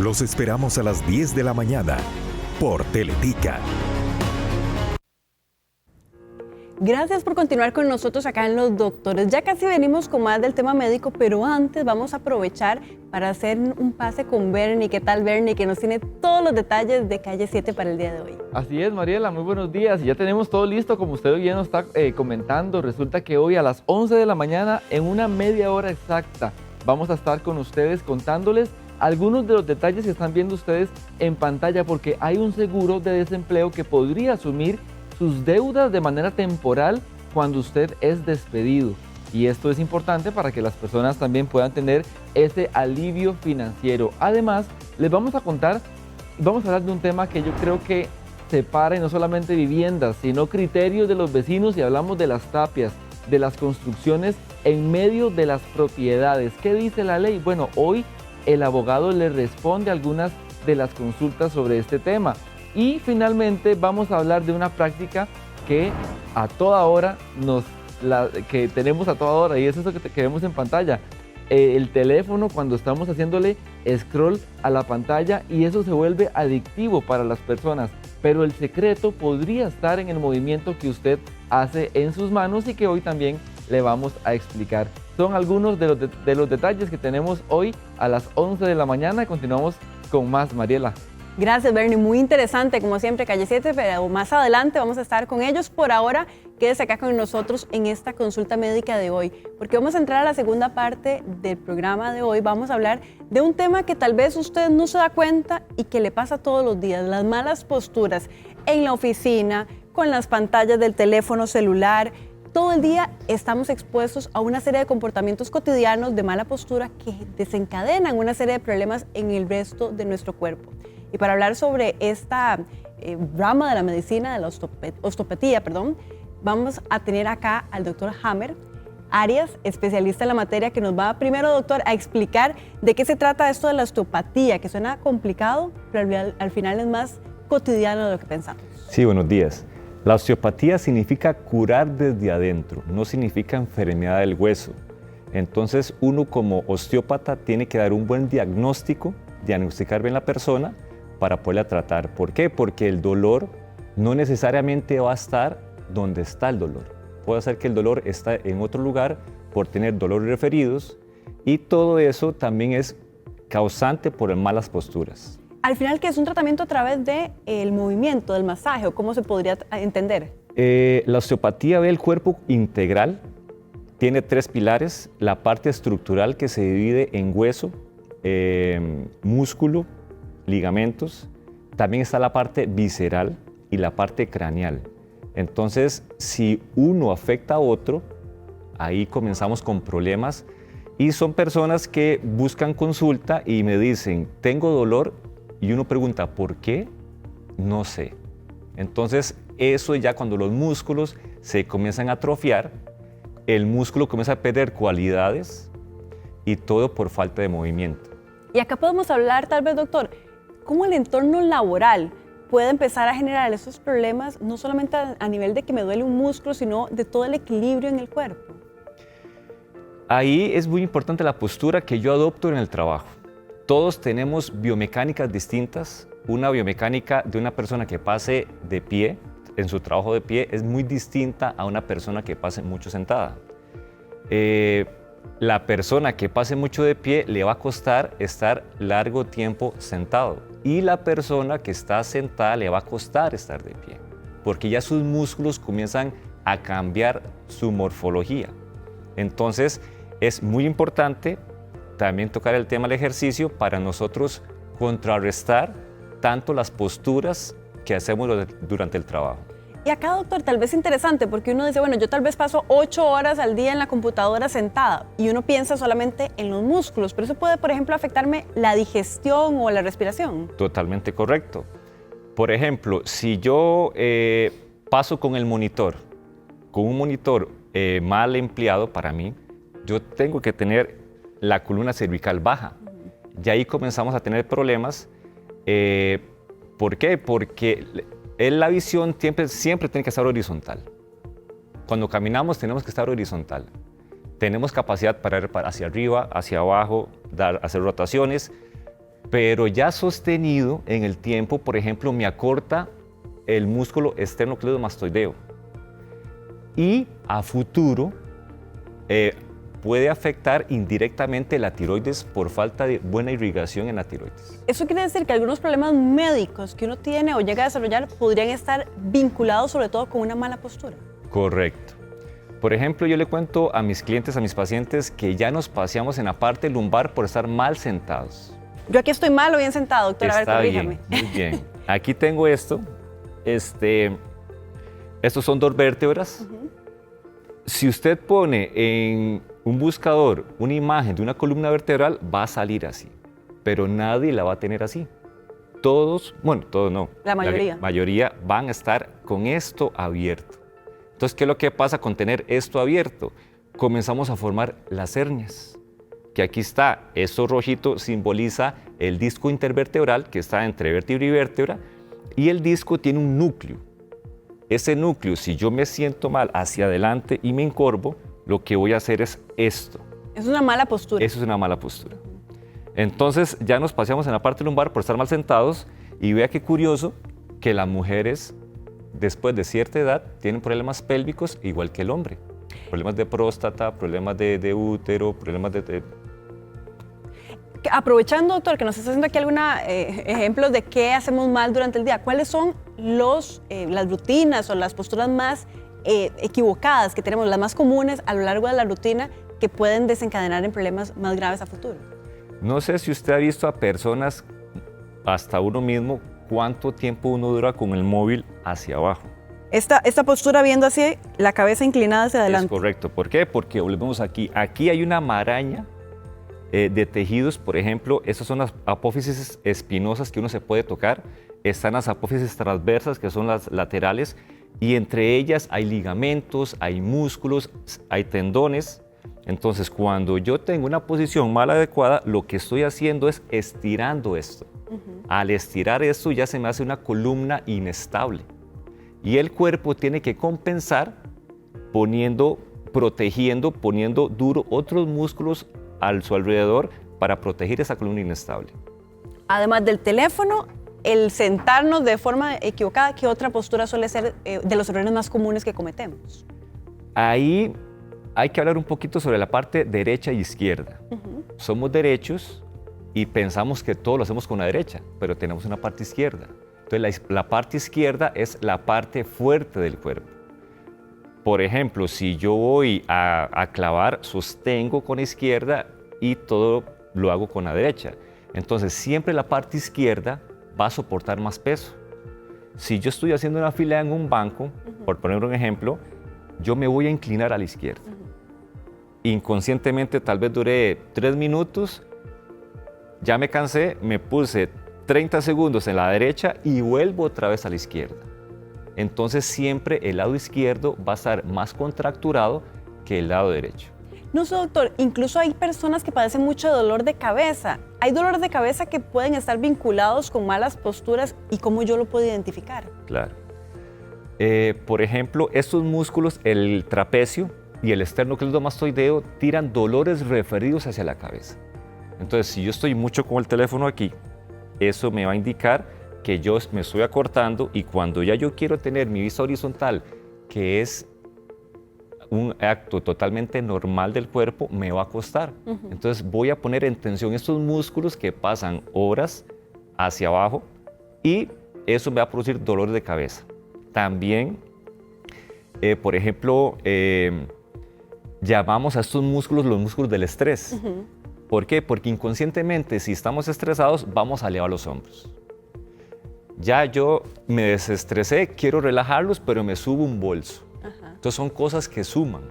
Los esperamos a las 10 de la mañana por Teletica. Gracias por continuar con nosotros acá en Los Doctores. Ya casi venimos con más del tema médico, pero antes vamos a aprovechar para hacer un pase con Bernie. ¿Qué tal, Bernie? Que nos tiene todos los detalles de Calle 7 para el día de hoy. Así es, Mariela, muy buenos días. Ya tenemos todo listo, como usted hoy ya nos está comentando. Resulta que hoy a las 11 de la mañana, en una media hora exacta, vamos a estar con ustedes contándoles algunos de los detalles que están viendo ustedes en pantalla, porque hay un seguro de desempleo que podría asumir sus deudas de manera temporal cuando usted es despedido. Y esto es importante para que las personas también puedan tener ese alivio financiero. Además, les vamos a contar, vamos a hablar de un tema que yo creo que separa no solamente viviendas, sino criterios de los vecinos, y hablamos de las tapias, de las construcciones en medio de las propiedades. ¿Qué dice la ley? Bueno, hoy el abogado le responde algunas de las consultas sobre este tema. Y finalmente vamos a hablar de una práctica que a toda hora que tenemos a toda hora, y es eso que vemos en pantalla. el teléfono cuando estamos haciéndole scroll a la pantalla y eso se vuelve adictivo para las personas. Pero el secreto podría estar en el movimiento que usted hace en sus manos y que hoy también le vamos a explicar. Son algunos de los detalles que tenemos hoy a las 11 de la mañana. Continuamos con más, Mariela. Gracias, Bernie. Muy interesante, como siempre, Calle 7, pero más adelante vamos a estar con ellos. Por ahora, quédese acá con nosotros en esta consulta médica de hoy, porque vamos a entrar a la segunda parte del programa de hoy. Vamos a hablar de un tema que tal vez usted no se da cuenta y que le pasa todos los días, las malas posturas en la oficina, con las pantallas del teléfono celular. Todo el día estamos expuestos a una serie de comportamientos cotidianos de mala postura que desencadenan una serie de problemas en el resto de nuestro cuerpo. Y para hablar sobre esta rama de la medicina, de la osteopatía, vamos a tener acá al doctor Hammer Arias, especialista en la materia, que nos va primero, doctor, a explicar de qué se trata esto de la osteopatía, que suena complicado, pero al final es más cotidiano de lo que pensamos. Sí, buenos días. La osteopatía significa curar desde adentro, no significa enfermedad del hueso. Entonces, uno como osteópata tiene que dar un buen diagnosticar bien la persona para poderla tratar. ¿Por qué? Porque el dolor no necesariamente va a estar donde está el dolor. Puede ser que el dolor está en otro lugar por tener dolores referidos y todo eso también es causante por malas posturas. Al final, ¿qué es un tratamiento a través del movimiento, del masaje, o cómo se podría entender? La osteopatía ve el cuerpo integral, tiene 3 pilares: la parte estructural, que se divide en hueso, músculo, ligamentos. También está la parte visceral y la parte craneal. Entonces, si uno afecta a otro, ahí comenzamos con problemas y son personas que buscan consulta y me dicen, tengo dolor, y uno pregunta, ¿por qué? No sé. Entonces, eso ya cuando los músculos se comienzan a atrofiar, el músculo comienza a perder cualidades y todo por falta de movimiento. Y acá podemos hablar, tal vez, doctor, cómo el entorno laboral puede empezar a generar esos problemas, no solamente a nivel de que me duele un músculo, sino de todo el equilibrio en el cuerpo. Ahí es muy importante la postura que yo adopto en el trabajo. Todos tenemos biomecánicas distintas. Una biomecánica de una persona que pase de pie, en su trabajo de pie, es muy distinta a una persona que pase mucho sentada. La persona que pase mucho de pie le va a costar estar largo tiempo sentado y la persona que está sentada le va a costar estar de pie, porque ya sus músculos comienzan a cambiar su morfología. Entonces, es muy importante también tocar el tema del ejercicio para nosotros contrarrestar tanto las posturas que hacemos durante el trabajo. Y acá, doctor, tal vez interesante, porque uno dice, bueno, yo tal vez paso 8 horas al día en la computadora sentada y uno piensa solamente en los músculos, pero eso puede, por ejemplo, afectarme la digestión o la respiración. Totalmente correcto. Por ejemplo, si yo paso con un monitor mal empleado para mí, yo tengo que tener la columna cervical baja. Y ahí comenzamos a tener problemas. ¿Por qué? Porque la visión siempre tiene que estar horizontal. Cuando caminamos tenemos que estar horizontal. Tenemos capacidad para ir hacia arriba, hacia abajo, hacer rotaciones, pero ya sostenido en el tiempo, por ejemplo, me acorta el músculo esternocleidomastoideo. Y a futuro puede afectar indirectamente la tiroides por falta de buena irrigación en la tiroides. Eso quiere decir que algunos problemas médicos que uno tiene o llega a desarrollar podrían estar vinculados sobre todo con una mala postura. Correcto. Por ejemplo, yo le cuento a mis clientes, a mis pacientes, que ya nos paseamos en la parte lumbar por estar mal sentados. Yo aquí estoy mal o bien sentado, doctor, Está a ver, corríjame. Bien, muy bien. Aquí tengo esto. Estos son 2 vértebras. Si usted pone en un buscador una imagen de una columna vertebral, va a salir así, pero nadie la va a tener así. Todos no. La mayoría. La mayoría van a estar con esto abierto. Entonces, ¿qué es lo que pasa con tener esto abierto? Comenzamos a formar las hernias, que aquí está, esto rojito simboliza el disco intervertebral que está entre vértebra y vértebra, y el disco tiene un núcleo. Ese núcleo, si yo me siento mal hacia adelante y me encorvo, lo que voy a hacer es esto. Es una mala postura. Eso es una mala postura. Entonces ya nos paseamos en la parte lumbar por estar mal sentados y vea qué curioso que las mujeres después de cierta edad tienen problemas pélvicos igual que el hombre. Problemas de próstata, problemas de útero, problemas de... Aprovechando, doctor, que nos está haciendo aquí algunos ejemplos de qué hacemos mal durante el día, ¿cuáles son las rutinas o las posturas más equivocadas que tenemos, las más comunes a lo largo de la rutina que pueden desencadenar en problemas más graves a futuro? No sé si usted ha visto a personas, hasta uno mismo, cuánto tiempo uno dura con el móvil hacia abajo. Esta postura viendo así, la cabeza inclinada hacia adelante. Es correcto. ¿Por qué? Porque volvemos aquí. Aquí hay una maraña de tejidos, por ejemplo, esas son las apófisis espinosas que uno se puede tocar. Están las apófisis transversas, que son las laterales, y entre ellas hay ligamentos, hay músculos, hay tendones. Entonces, cuando yo tengo una posición mal adecuada, lo que estoy haciendo es estirando esto. Al estirar esto ya se me hace una columna inestable. Y el cuerpo tiene que compensar protegiendo, poniendo duro otros músculos a su alrededor para proteger esa columna inestable. Además del teléfono, el sentarnos de forma equivocada, ¿qué otra postura suele ser de los errores más comunes que cometemos? Ahí hay que hablar un poquito sobre la parte derecha y izquierda. Somos derechos y pensamos que todo lo hacemos con la derecha, pero tenemos una parte izquierda. Entonces la parte izquierda es la parte fuerte del cuerpo. Por ejemplo, si yo voy a clavar, sostengo con la izquierda y todo lo hago con la derecha. Entonces siempre la parte izquierda va a soportar más peso. Si yo estoy haciendo una fila en un banco, por poner un ejemplo, yo me voy a inclinar a la izquierda. Inconscientemente tal vez duré 3 minutos, ya me cansé, me puse 30 segundos en la derecha y vuelvo otra vez a la izquierda. Entonces siempre el lado izquierdo va a estar más contracturado que el lado derecho. No sé, doctor, incluso hay personas que padecen mucho de dolor de cabeza. ¿Hay dolores de cabeza que pueden estar vinculados con malas posturas y cómo yo lo puedo identificar? Claro. Por ejemplo, estos músculos, el trapecio y el esternocleidomastoideo, tiran dolores referidos hacia la cabeza. Entonces, si yo estoy mucho con el teléfono aquí, eso me va a indicar que yo me estoy acortando y cuando ya yo quiero tener mi vista horizontal, que es un acto totalmente normal del cuerpo, me va a costar. Entonces voy a poner en tensión estos músculos que pasan horas hacia abajo y eso me va a producir dolor de cabeza. También, por ejemplo, llamamos a estos músculos los músculos del estrés. ¿Por qué? Porque inconscientemente, si estamos estresados, vamos a elevar los hombros. Ya yo me desestresé, quiero relajarlos, pero me subo un bolso. Entonces son cosas que suman.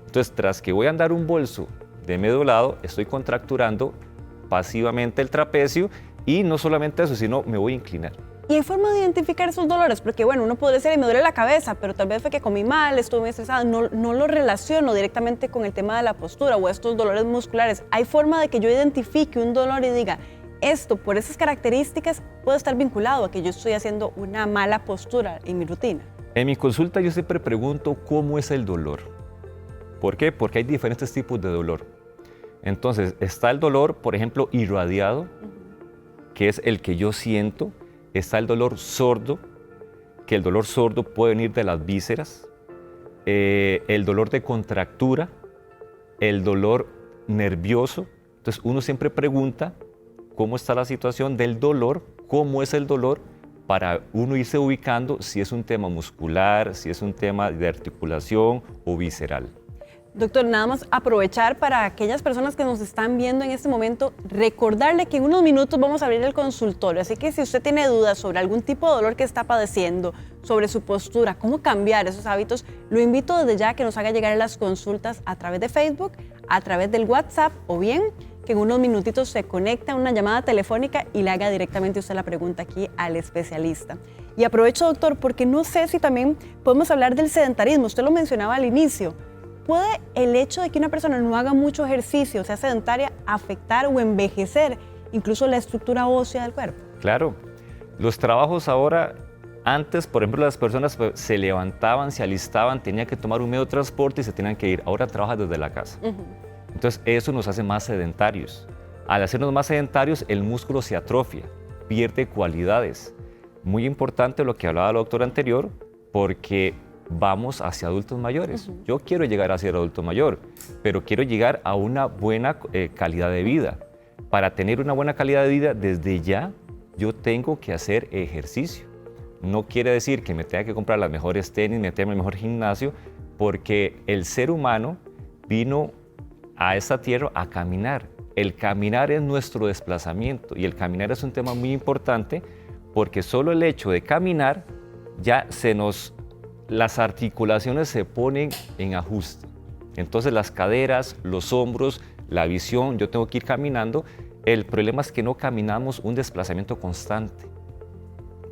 Entonces, tras que voy a andar un bolso de medio lado, estoy contracturando pasivamente el trapecio y no solamente eso, sino me voy a inclinar. ¿Y hay forma de identificar esos dolores? Porque bueno, uno podría decir, me duele la cabeza, pero tal vez fue que comí mal, estuve muy estresada, no lo relaciono directamente con el tema de la postura o estos dolores musculares. ¿Hay forma de que yo identifique un dolor y diga, esto por esas características puede estar vinculado a que yo estoy haciendo una mala postura en mi rutina? En mi consulta yo siempre pregunto cómo es el dolor. ¿Por qué? Porque hay diferentes tipos de dolor. Entonces, está el dolor, por ejemplo, irradiado, que es el que yo siento. Está el dolor sordo, que el dolor sordo puede venir de las vísceras. El dolor de contractura, el dolor nervioso. Entonces, uno siempre pregunta cómo está la situación del dolor, cómo es el dolor, para uno irse ubicando si es un tema muscular, si es un tema de articulación o visceral. Doctor, nada más aprovechar para aquellas personas que nos están viendo en este momento, recordarle que en unos minutos vamos a abrir el consultorio, así que si usted tiene dudas sobre algún tipo de dolor que está padeciendo, sobre su postura, cómo cambiar esos hábitos, lo invito desde ya a que nos haga llegar las consultas a través de Facebook, a través del WhatsApp o bien que en unos minutitos se conecte a una llamada telefónica y le haga directamente usted la pregunta aquí al especialista. Y aprovecho, doctor, porque no sé si también podemos hablar del sedentarismo, usted lo mencionaba al inicio. ¿Puede el hecho de que una persona no haga mucho ejercicio, sea sedentaria, afectar o envejecer incluso la estructura ósea del cuerpo? Claro. Los trabajos ahora, antes, por ejemplo, las personas se levantaban, se alistaban, tenían que tomar un medio de transporte y se tenían que ir. Ahora trabajan desde la casa. Entonces eso nos hace más sedentarios. Al hacernos más sedentarios, el músculo se atrofia, pierde cualidades. Muy importante lo que hablaba el doctor anterior, porque vamos hacia adultos mayores. Yo quiero llegar a ser adulto mayor, pero quiero llegar a una buena calidad de vida. Para tener una buena calidad de vida, desde ya yo tengo que hacer ejercicio. No quiere decir que me tenga que comprar las mejores tenis, meterme en el mejor gimnasio, porque el ser humano vino a esta tierra a caminar. El caminar es nuestro desplazamiento y el caminar es un tema muy importante porque solo el hecho de caminar ya las articulaciones se ponen en ajuste. Entonces las caderas, los hombros, la visión, yo tengo que ir caminando. El problema es que no caminamos un desplazamiento constante.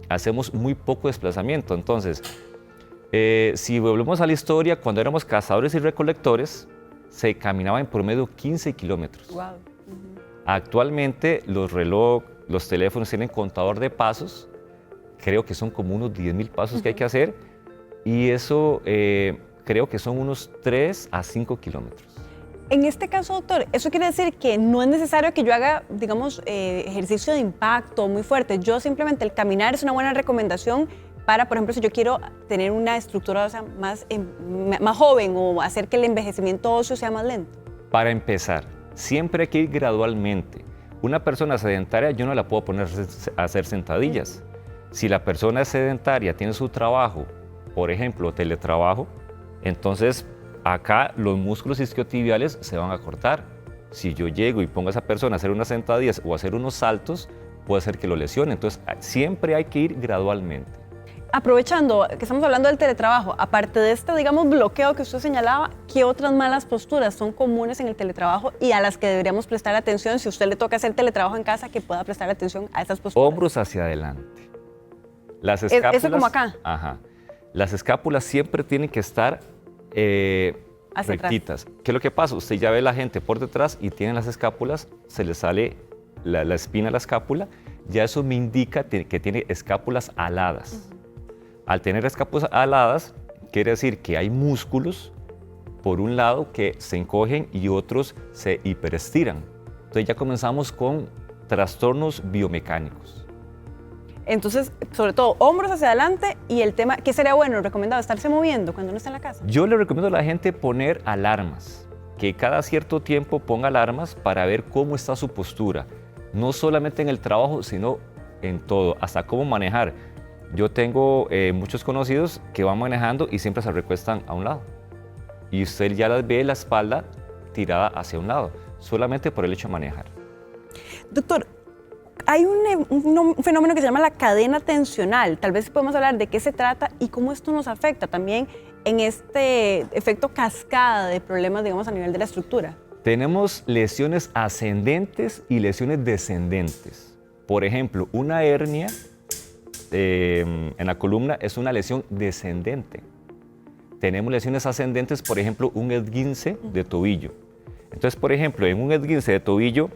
Hacemos muy poco desplazamiento. Entonces, si volvemos a la historia, cuando éramos cazadores y recolectores, se caminaba en promedio 15 kilómetros. Wow. Actualmente los relojes, los teléfonos tienen contador de pasos, creo que son como unos 10,000 pasos que hay que hacer, y eso creo que son unos 3 a 5 kilómetros. En este caso, doctor, ¿eso quiere decir que no es necesario que yo haga, digamos, ejercicio de impacto muy fuerte? Yo simplemente el caminar es una buena recomendación para, por ejemplo, si yo quiero tener una estructura ósea más joven o hacer que el envejecimiento óseo sea más lento. Para empezar, siempre hay que ir gradualmente. Una persona sedentaria yo no la puedo poner a hacer sentadillas. Si la persona es sedentaria, tiene su trabajo, por ejemplo, teletrabajo, entonces acá los músculos isquiotibiales se van a cortar. Si yo llego y pongo a esa persona a hacer unas sentadillas o a hacer unos saltos, puede ser que lo lesione. Entonces siempre hay que ir gradualmente. Aprovechando que estamos hablando del teletrabajo, aparte de este, digamos, bloqueo que usted señalaba, ¿qué otras malas posturas son comunes en el teletrabajo y a las que deberíamos prestar atención si a usted le toca hacer teletrabajo en casa, que pueda prestar atención a esas posturas? Hombros hacia adelante. Las escápulas, ¿eso como acá? Ajá. Las escápulas siempre tienen que estar rectitas. ¿Qué es lo que pasa? Usted ya ve a la gente por detrás y tienen las escápulas, se le sale la espina de la escápula, ya eso me indica que tiene escápulas aladas. Al tener escápulas aladas, quiere decir que hay músculos, por un lado, que se encogen y otros se hiperestiran. Entonces ya comenzamos con trastornos biomecánicos. Entonces, sobre todo, hombros hacia adelante y el tema, ¿qué sería bueno? ¿Recomendado estarse moviendo cuando uno está en la casa? Yo le recomiendo a la gente poner alarmas, que cada cierto tiempo ponga alarmas para ver cómo está su postura, no solamente en el trabajo, sino en todo, hasta cómo manejar. Yo tengo muchos conocidos que van manejando y siempre se recuestan a un lado. Y usted ya las ve la espalda tirada hacia un lado, solamente por el hecho de manejar. Doctor, hay un fenómeno que se llama la cadena tensional. Tal vez podemos hablar de qué se trata y cómo esto nos afecta también en este efecto cascada de problemas, digamos, a nivel de la estructura. Tenemos lesiones ascendentes y lesiones descendentes. Por ejemplo, una hernia en la columna es una lesión descendente. Tenemos lesiones ascendentes, por ejemplo, un esguince de tobillo. Entonces, por ejemplo, en un esguince de tobillo,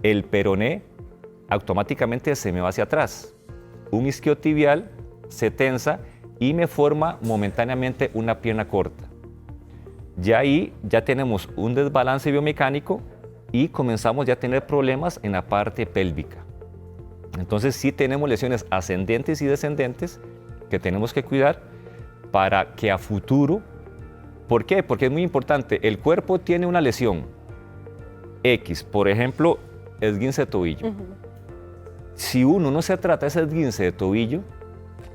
el peroné automáticamente se me va hacia atrás. Un isquiotibial se tensa y me forma momentáneamente una pierna corta. Ya ahí ya tenemos un desbalance biomecánico y comenzamos ya a tener problemas en la parte pélvica. Entonces sí tenemos lesiones ascendentes y descendentes que tenemos que cuidar para que a futuro, ¿por qué? Porque es muy importante, el cuerpo tiene una lesión X, por ejemplo, esguince de tobillo. Si uno no se trata ese esguince de tobillo,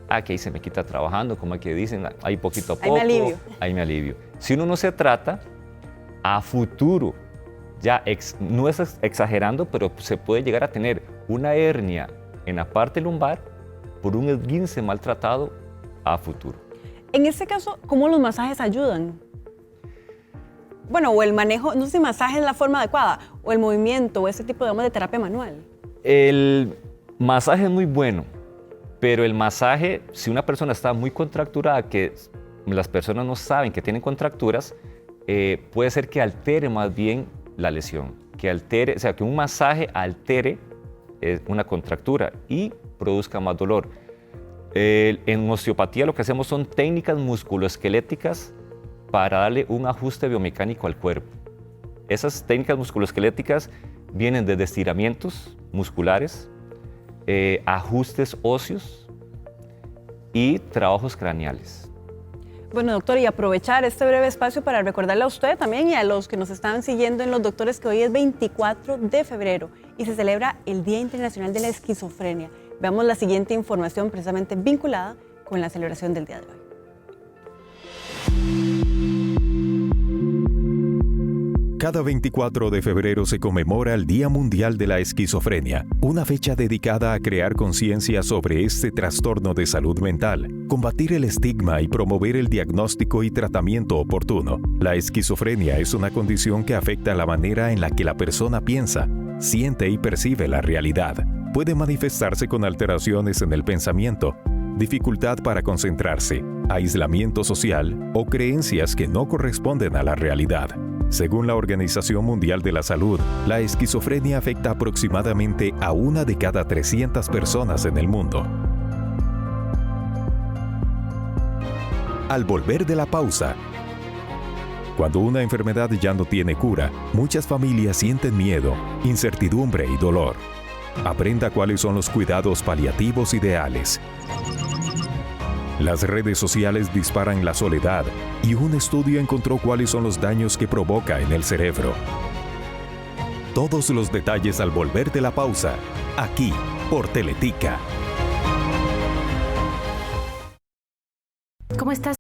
aquí se me quita trabajando, como aquí dicen, ahí poquito a poco, ahí me alivio. Si uno no se trata, a futuro, ya no es exagerando, pero se puede llegar a tener una hernia en la parte lumbar por un esguince maltratado a futuro. En este caso, ¿cómo los masajes ayudan? Bueno, o el manejo, no sé si masaje es la forma adecuada, o el movimiento, o ese tipo, digamos, de terapia manual. El masaje es muy bueno, pero el masaje, si una persona está muy contracturada, que las personas no saben que tienen contracturas, puede ser que altere más bien la lesión, que altere, o sea, que un masaje altere una contractura y produzca más dolor. En osteopatía lo que hacemos son técnicas musculoesqueléticas para darle un ajuste biomecánico al cuerpo. Esas técnicas musculoesqueléticas vienen desde estiramientos musculares, ajustes óseos y trabajos craneales. Bueno, doctor, y aprovechar este breve espacio para recordarle a usted también y a los que nos están siguiendo en Los Doctores que hoy es 24 de febrero y se celebra el Día Internacional de la Esquizofrenia. Veamos la siguiente información precisamente vinculada con la celebración del día de hoy. Cada 24 de febrero se conmemora el Día Mundial de la Esquizofrenia, una fecha dedicada a crear conciencia sobre este trastorno de salud mental, combatir el estigma y promover el diagnóstico y tratamiento oportuno. La esquizofrenia es una condición que afecta la manera en la que la persona piensa, siente y percibe la realidad. Puede manifestarse con alteraciones en el pensamiento, dificultad para concentrarse, aislamiento social o creencias que no corresponden a la realidad. Según la Organización Mundial de la Salud, la esquizofrenia afecta aproximadamente a 1 de cada 300 personas en el mundo. Al volver de la pausa, cuando una enfermedad ya no tiene cura, muchas familias sienten miedo, incertidumbre y dolor. Aprenda cuáles son los cuidados paliativos ideales. Las redes sociales disparan la soledad y un estudio encontró cuáles son los daños que provoca en el cerebro. Todos los detalles al volver de la pausa, aquí por Teletica. ¿Cómo estás?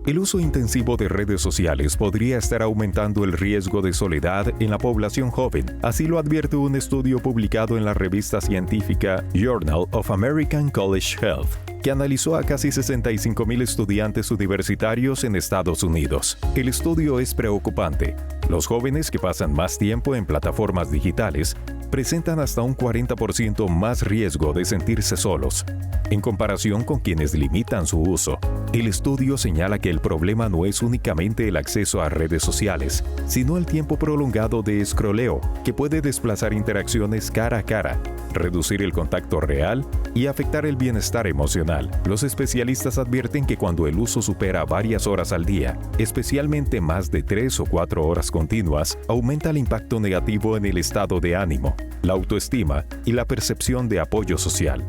El uso intensivo de redes sociales podría estar aumentando el riesgo de soledad en la población joven. Así lo advierte un estudio publicado en la revista científica Journal of American College Health, que analizó a casi 65,000 estudiantes universitarios en Estados Unidos. El estudio es preocupante. Los jóvenes que pasan más tiempo en plataformas digitales presentan hasta un 40% más riesgo de sentirse solos, en comparación con quienes limitan su uso. El estudio señala que el problema no es únicamente el acceso a redes sociales, sino el tiempo prolongado de escroleo, que puede desplazar interacciones cara a cara, reducir el contacto real y afectar el bienestar emocional. Los especialistas advierten que cuando el uso supera varias horas al día, especialmente más de 3 o 4 horas continuas, aumenta el impacto negativo en el estado de ánimo, la autoestima y la percepción de apoyo social.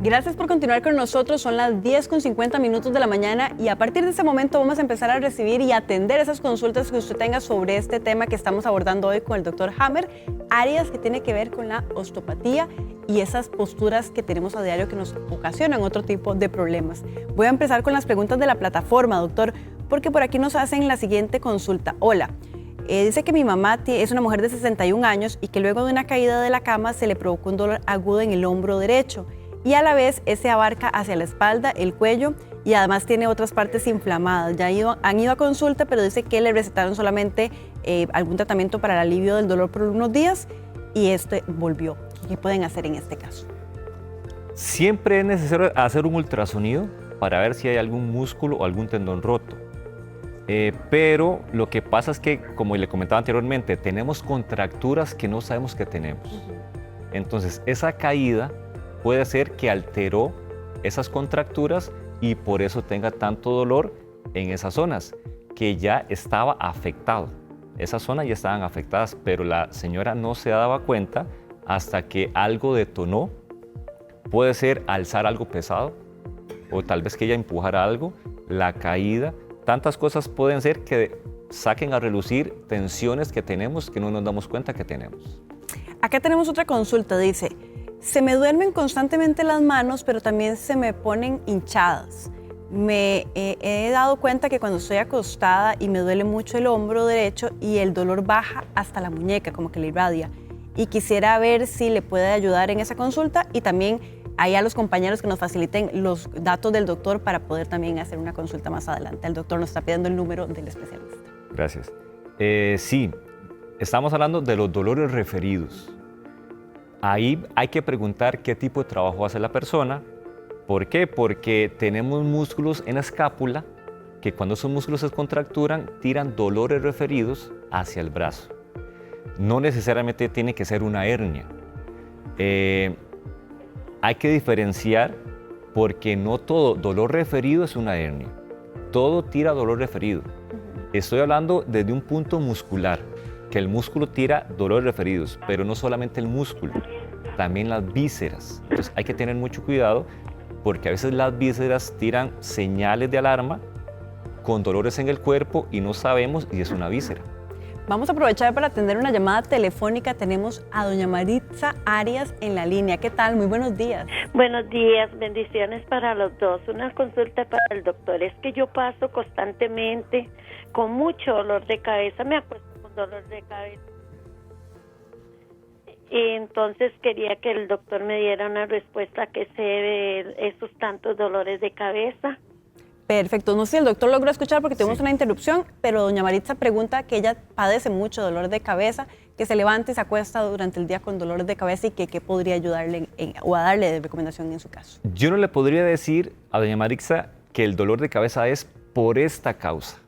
Gracias por continuar con nosotros, son las 10:50 de la mañana y a partir de este momento vamos a empezar a recibir y atender esas consultas que usted tenga sobre este tema que estamos abordando hoy con el Dr. Hammer, áreas que tienen que ver con la osteopatía y esas posturas que tenemos a diario que nos ocasionan otro tipo de problemas. Voy a empezar con las preguntas de la plataforma, doctor, porque por aquí nos hacen la siguiente consulta. Hola. Dice que mi mamá es una mujer de 61 años y que luego de una caída de la cama se le provocó un dolor agudo en el hombro derecho y a la vez ese abarca hacia la espalda, el cuello y además tiene otras partes inflamadas. Ya han ido a consulta, pero dice que le recetaron solamente algún tratamiento para el alivio del dolor por unos días y este volvió. ¿Qué pueden hacer en este caso? Siempre es necesario hacer un ultrasonido para ver si hay algún músculo o algún tendón roto. Pero lo que pasa es que, como le comentaba anteriormente, tenemos contracturas que no sabemos que tenemos. Entonces, esa caída puede ser que alteró esas contracturas y por eso tenga tanto dolor en esas zonas, que ya estaba afectado. Esas zonas ya estaban afectadas, pero la señora no se daba cuenta hasta que algo detonó. Puede ser alzar algo pesado o tal vez que ella empujara algo, la caída. Tantas cosas pueden ser que saquen a relucir tensiones que tenemos que no nos damos cuenta que tenemos. Acá tenemos otra consulta, dice, se me duermen constantemente las manos, pero también se me ponen hinchadas. Me he dado cuenta que cuando estoy acostada y me duele mucho el hombro derecho y el dolor baja hasta la muñeca, como que le irradia. Y quisiera ver si le puede ayudar en esa consulta y también ahí a los compañeros que nos faciliten los datos del doctor para poder también hacer una consulta más adelante. El doctor nos está pidiendo el número del especialista. Gracias. Sí, estamos hablando de los dolores referidos. Ahí hay que preguntar qué tipo de trabajo hace la persona. ¿Por qué? Porque tenemos músculos en la escápula que cuando esos músculos se contracturan, tiran dolores referidos hacia el brazo. no necesariamente tiene que ser una hernia. Hay que diferenciar porque no todo dolor referido es una hernia. Todo tira dolor referido. Estoy hablando desde un punto muscular, que el músculo tira dolores referidos, pero no solamente el músculo, también las vísceras. Entonces hay que tener mucho cuidado porque a veces las vísceras tiran señales de alarma con dolores en el cuerpo y no sabemos si es una víscera. Vamos a aprovechar para atender una llamada telefónica. Tenemos a doña Maritza Arias en la línea. ¿Qué tal? Muy buenos días. Buenos días, bendiciones para los dos. Una consulta para el doctor. Es que yo paso constantemente con mucho dolor de cabeza, me acuesto con dolor de cabeza. Y entonces quería que el doctor me diera una respuesta a qué se debe esos tantos dolores de cabeza. Perfecto. No sé si el doctor logró escuchar porque tuvimos una interrupción, pero doña Maritza pregunta que ella padece mucho dolor de cabeza, que se levanta y se acuesta durante el día con dolores de cabeza y que qué podría ayudarle o a darle de recomendación en su caso. Yo no le podría decir a doña Maritza que el dolor de cabeza es por esta causa.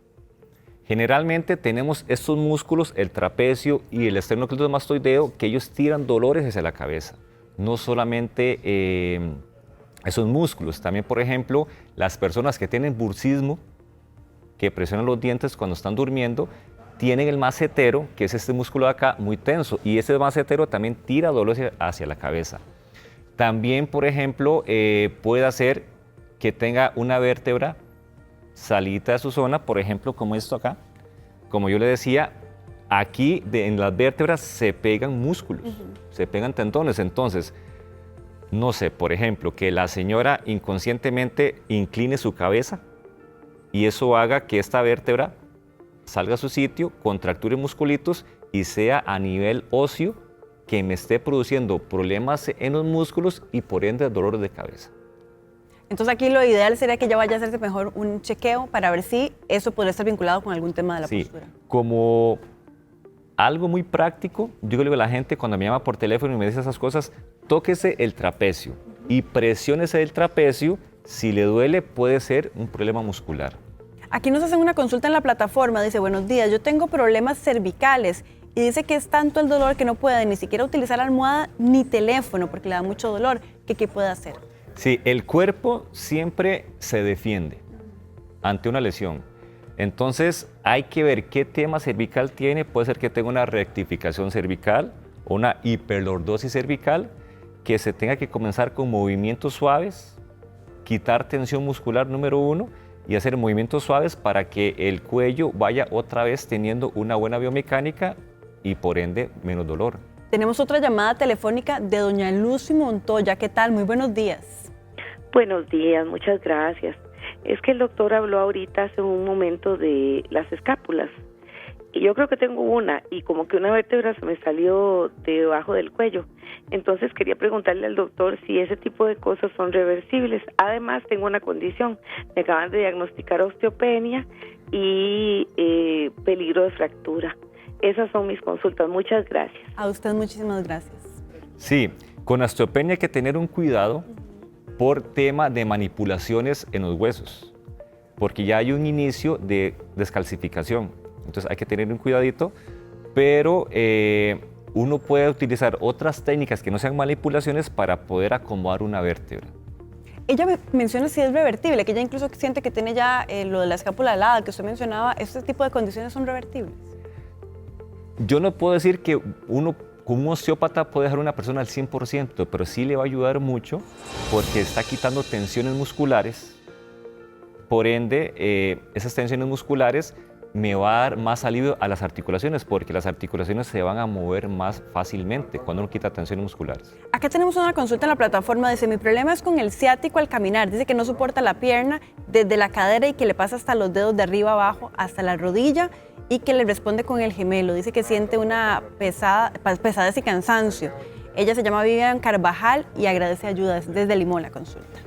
Generalmente tenemos estos músculos, el trapecio y el esternocleidomastoideo, que ellos tiran dolores hacia la cabeza. No solamente esos músculos, también por ejemplo, las personas que tienen bruxismo, que presionan los dientes cuando están durmiendo, tienen el macetero, que es este músculo de acá, muy tenso, y ese macetero también tira dolores hacia la cabeza. También, por ejemplo, puede hacer que tenga una vértebra salida de su zona, por ejemplo, como esto acá. Como yo le decía, aquí en las vértebras se pegan músculos, se pegan tendones. Entonces, no sé, por ejemplo, que la señora inconscientemente incline su cabeza y eso haga que esta vértebra salga a su sitio, contracture musculitos y sea a nivel óseo que me esté produciendo problemas en los músculos y por ende dolores de cabeza. Entonces aquí lo ideal sería que ella vaya a hacerse mejor un chequeo para ver si eso podría estar vinculado con algún tema de la postura. Como algo muy práctico, yo le digo a la gente cuando me llama por teléfono y me dice esas cosas, tóquese el trapecio y presiónese el trapecio. Si le duele puede ser un problema muscular. Aquí nos hacen una consulta en la plataforma, dice, buenos días, yo tengo problemas cervicales y dice que es tanto el dolor que no puede ni siquiera utilizar almohada ni teléfono porque le da mucho dolor. ¿Qué puede hacer? Sí, el cuerpo siempre se defiende ante una lesión. Entonces hay que ver qué tema cervical tiene. Puede ser que tenga una rectificación cervical o una hiperlordosis cervical, que se tenga que comenzar con movimientos suaves, quitar tensión muscular número 1 y hacer movimientos suaves para que el cuello vaya otra vez teniendo una buena biomecánica y por ende menos dolor. Tenemos otra llamada telefónica de doña Lucy Montoya. ¿Qué tal? Muy buenos días. Buenos días, muchas gracias. Es que el doctor habló ahorita hace un momento de las escápulas y yo creo que tengo una y como que una vértebra se me salió debajo del cuello. Entonces quería preguntarle al doctor si ese tipo de cosas son reversibles. Además tengo una condición, me acaban de diagnosticar osteopenia y peligro de fractura. Esas son mis consultas, muchas gracias. A usted muchísimas gracias. Sí, con osteopenia hay que tener un cuidado por tema de manipulaciones en los huesos, porque ya hay un inicio de descalcificación, entonces hay que tener un cuidadito, pero uno puede utilizar otras técnicas que no sean manipulaciones para poder acomodar una vértebra. Ella menciona si es revertible, que ella incluso siente que tiene ya lo de la escápula helada que usted mencionaba. ¿Este tipo de condiciones son revertibles? Yo no puedo decir que uno como un osteópata puede dejar a una persona al 100%, pero sí le va a ayudar mucho porque está quitando tensiones musculares. Por ende, esas tensiones musculares me va a dar más alivio a las articulaciones porque las articulaciones se van a mover más fácilmente cuando uno quita tensiones musculares. Acá tenemos una consulta en la plataforma. Dice, mi problema es con el ciático al caminar. Dice que no soporta la pierna desde la cadera y que le pasa hasta los dedos de arriba abajo, hasta la rodilla, y que le responde con el gemelo. Dice que siente una pesadez y cansancio. Ella se llama Vivian Carvajal y agradece ayuda desde Limón la consulta.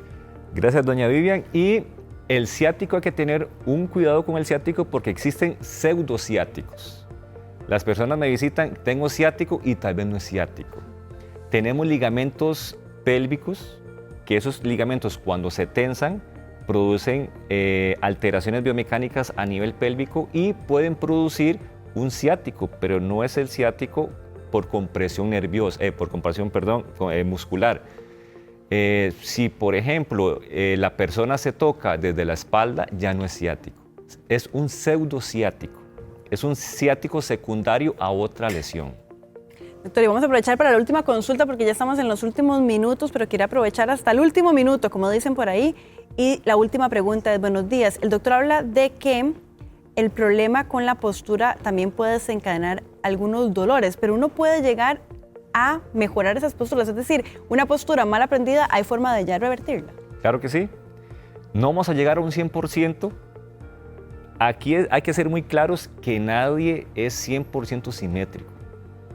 Gracias, doña Vivian. Y el ciático, hay que tener un cuidado con el ciático porque existen pseudociáticos. Las personas me visitan, tengo ciático y tal vez no es ciático. Tenemos ligamentos pélvicos, que esos ligamentos cuando se tensan producen alteraciones biomecánicas a nivel pélvico y pueden producir un ciático, pero no es el ciático por compresión nerviosa, muscular. Si, por ejemplo, la persona se toca desde la espalda, ya no es ciático. Es un pseudociático. Es un ciático secundario a otra lesión. Doctor, y vamos a aprovechar para la última consulta porque ya estamos en los últimos minutos, pero quiero aprovechar hasta el último minuto, como dicen por ahí. Y la última pregunta es, buenos días. El doctor habla de que el problema con la postura también puede desencadenar algunos dolores, pero uno puede llegar a mejorar esas posturas. Es decir, una postura mal aprendida, ¿hay forma de ya revertirla? Claro que sí. No vamos a llegar a un 100%. Aquí hay que ser muy claros que nadie es 100% simétrico.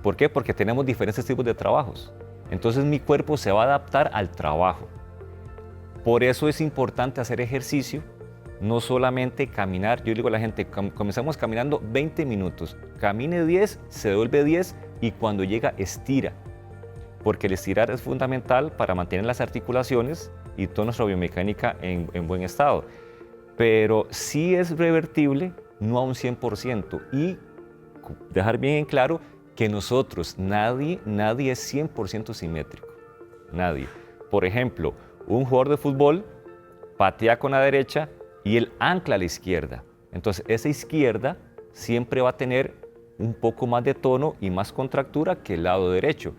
¿Por qué? Porque tenemos diferentes tipos de trabajos. Entonces mi cuerpo se va a adaptar al trabajo. Por eso es importante hacer ejercicio, no solamente caminar. Yo digo a la gente, comenzamos caminando 20 minutos, camine 10, se devuelve 10 y cuando llega estira. Porque el estirar es fundamental para mantener las articulaciones y toda nuestra biomecánica en buen estado. Pero sí es revertible, no a un 100%. Y dejar bien en claro que nosotros, nadie es 100% simétrico. Nadie. Por ejemplo, un jugador de fútbol patea con la derecha y él ancla a la izquierda. Entonces, esa izquierda siempre va a tener un poco más de tono y más contractura que el lado derecho.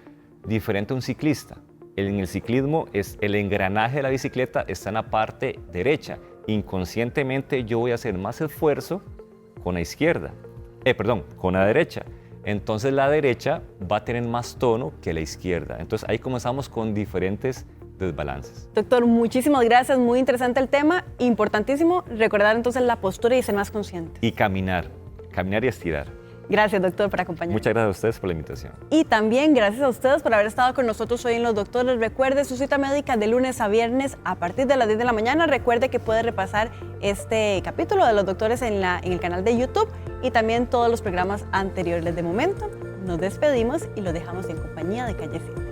Diferente a un ciclista. En el ciclismo, el engranaje de la bicicleta está en la parte derecha. Inconscientemente yo voy a hacer más esfuerzo con la izquierda. Con la derecha. Entonces la derecha va a tener más tono que la izquierda. Entonces ahí comenzamos con diferentes desbalances. Doctor, muchísimas gracias, muy interesante el tema, importantísimo recordar entonces la postura y ser más consciente. Y caminar y estirar. Gracias, doctor, por acompañarnos. Muchas gracias a ustedes por la invitación. Y también gracias a ustedes por haber estado con nosotros hoy en Los Doctores. Recuerde su cita médica de lunes a viernes a partir de las 10 de la mañana. Recuerde que puede repasar este capítulo de Los Doctores en el canal de YouTube y también todos los programas anteriores. De momento, nos despedimos y lo dejamos en compañía de Callecita.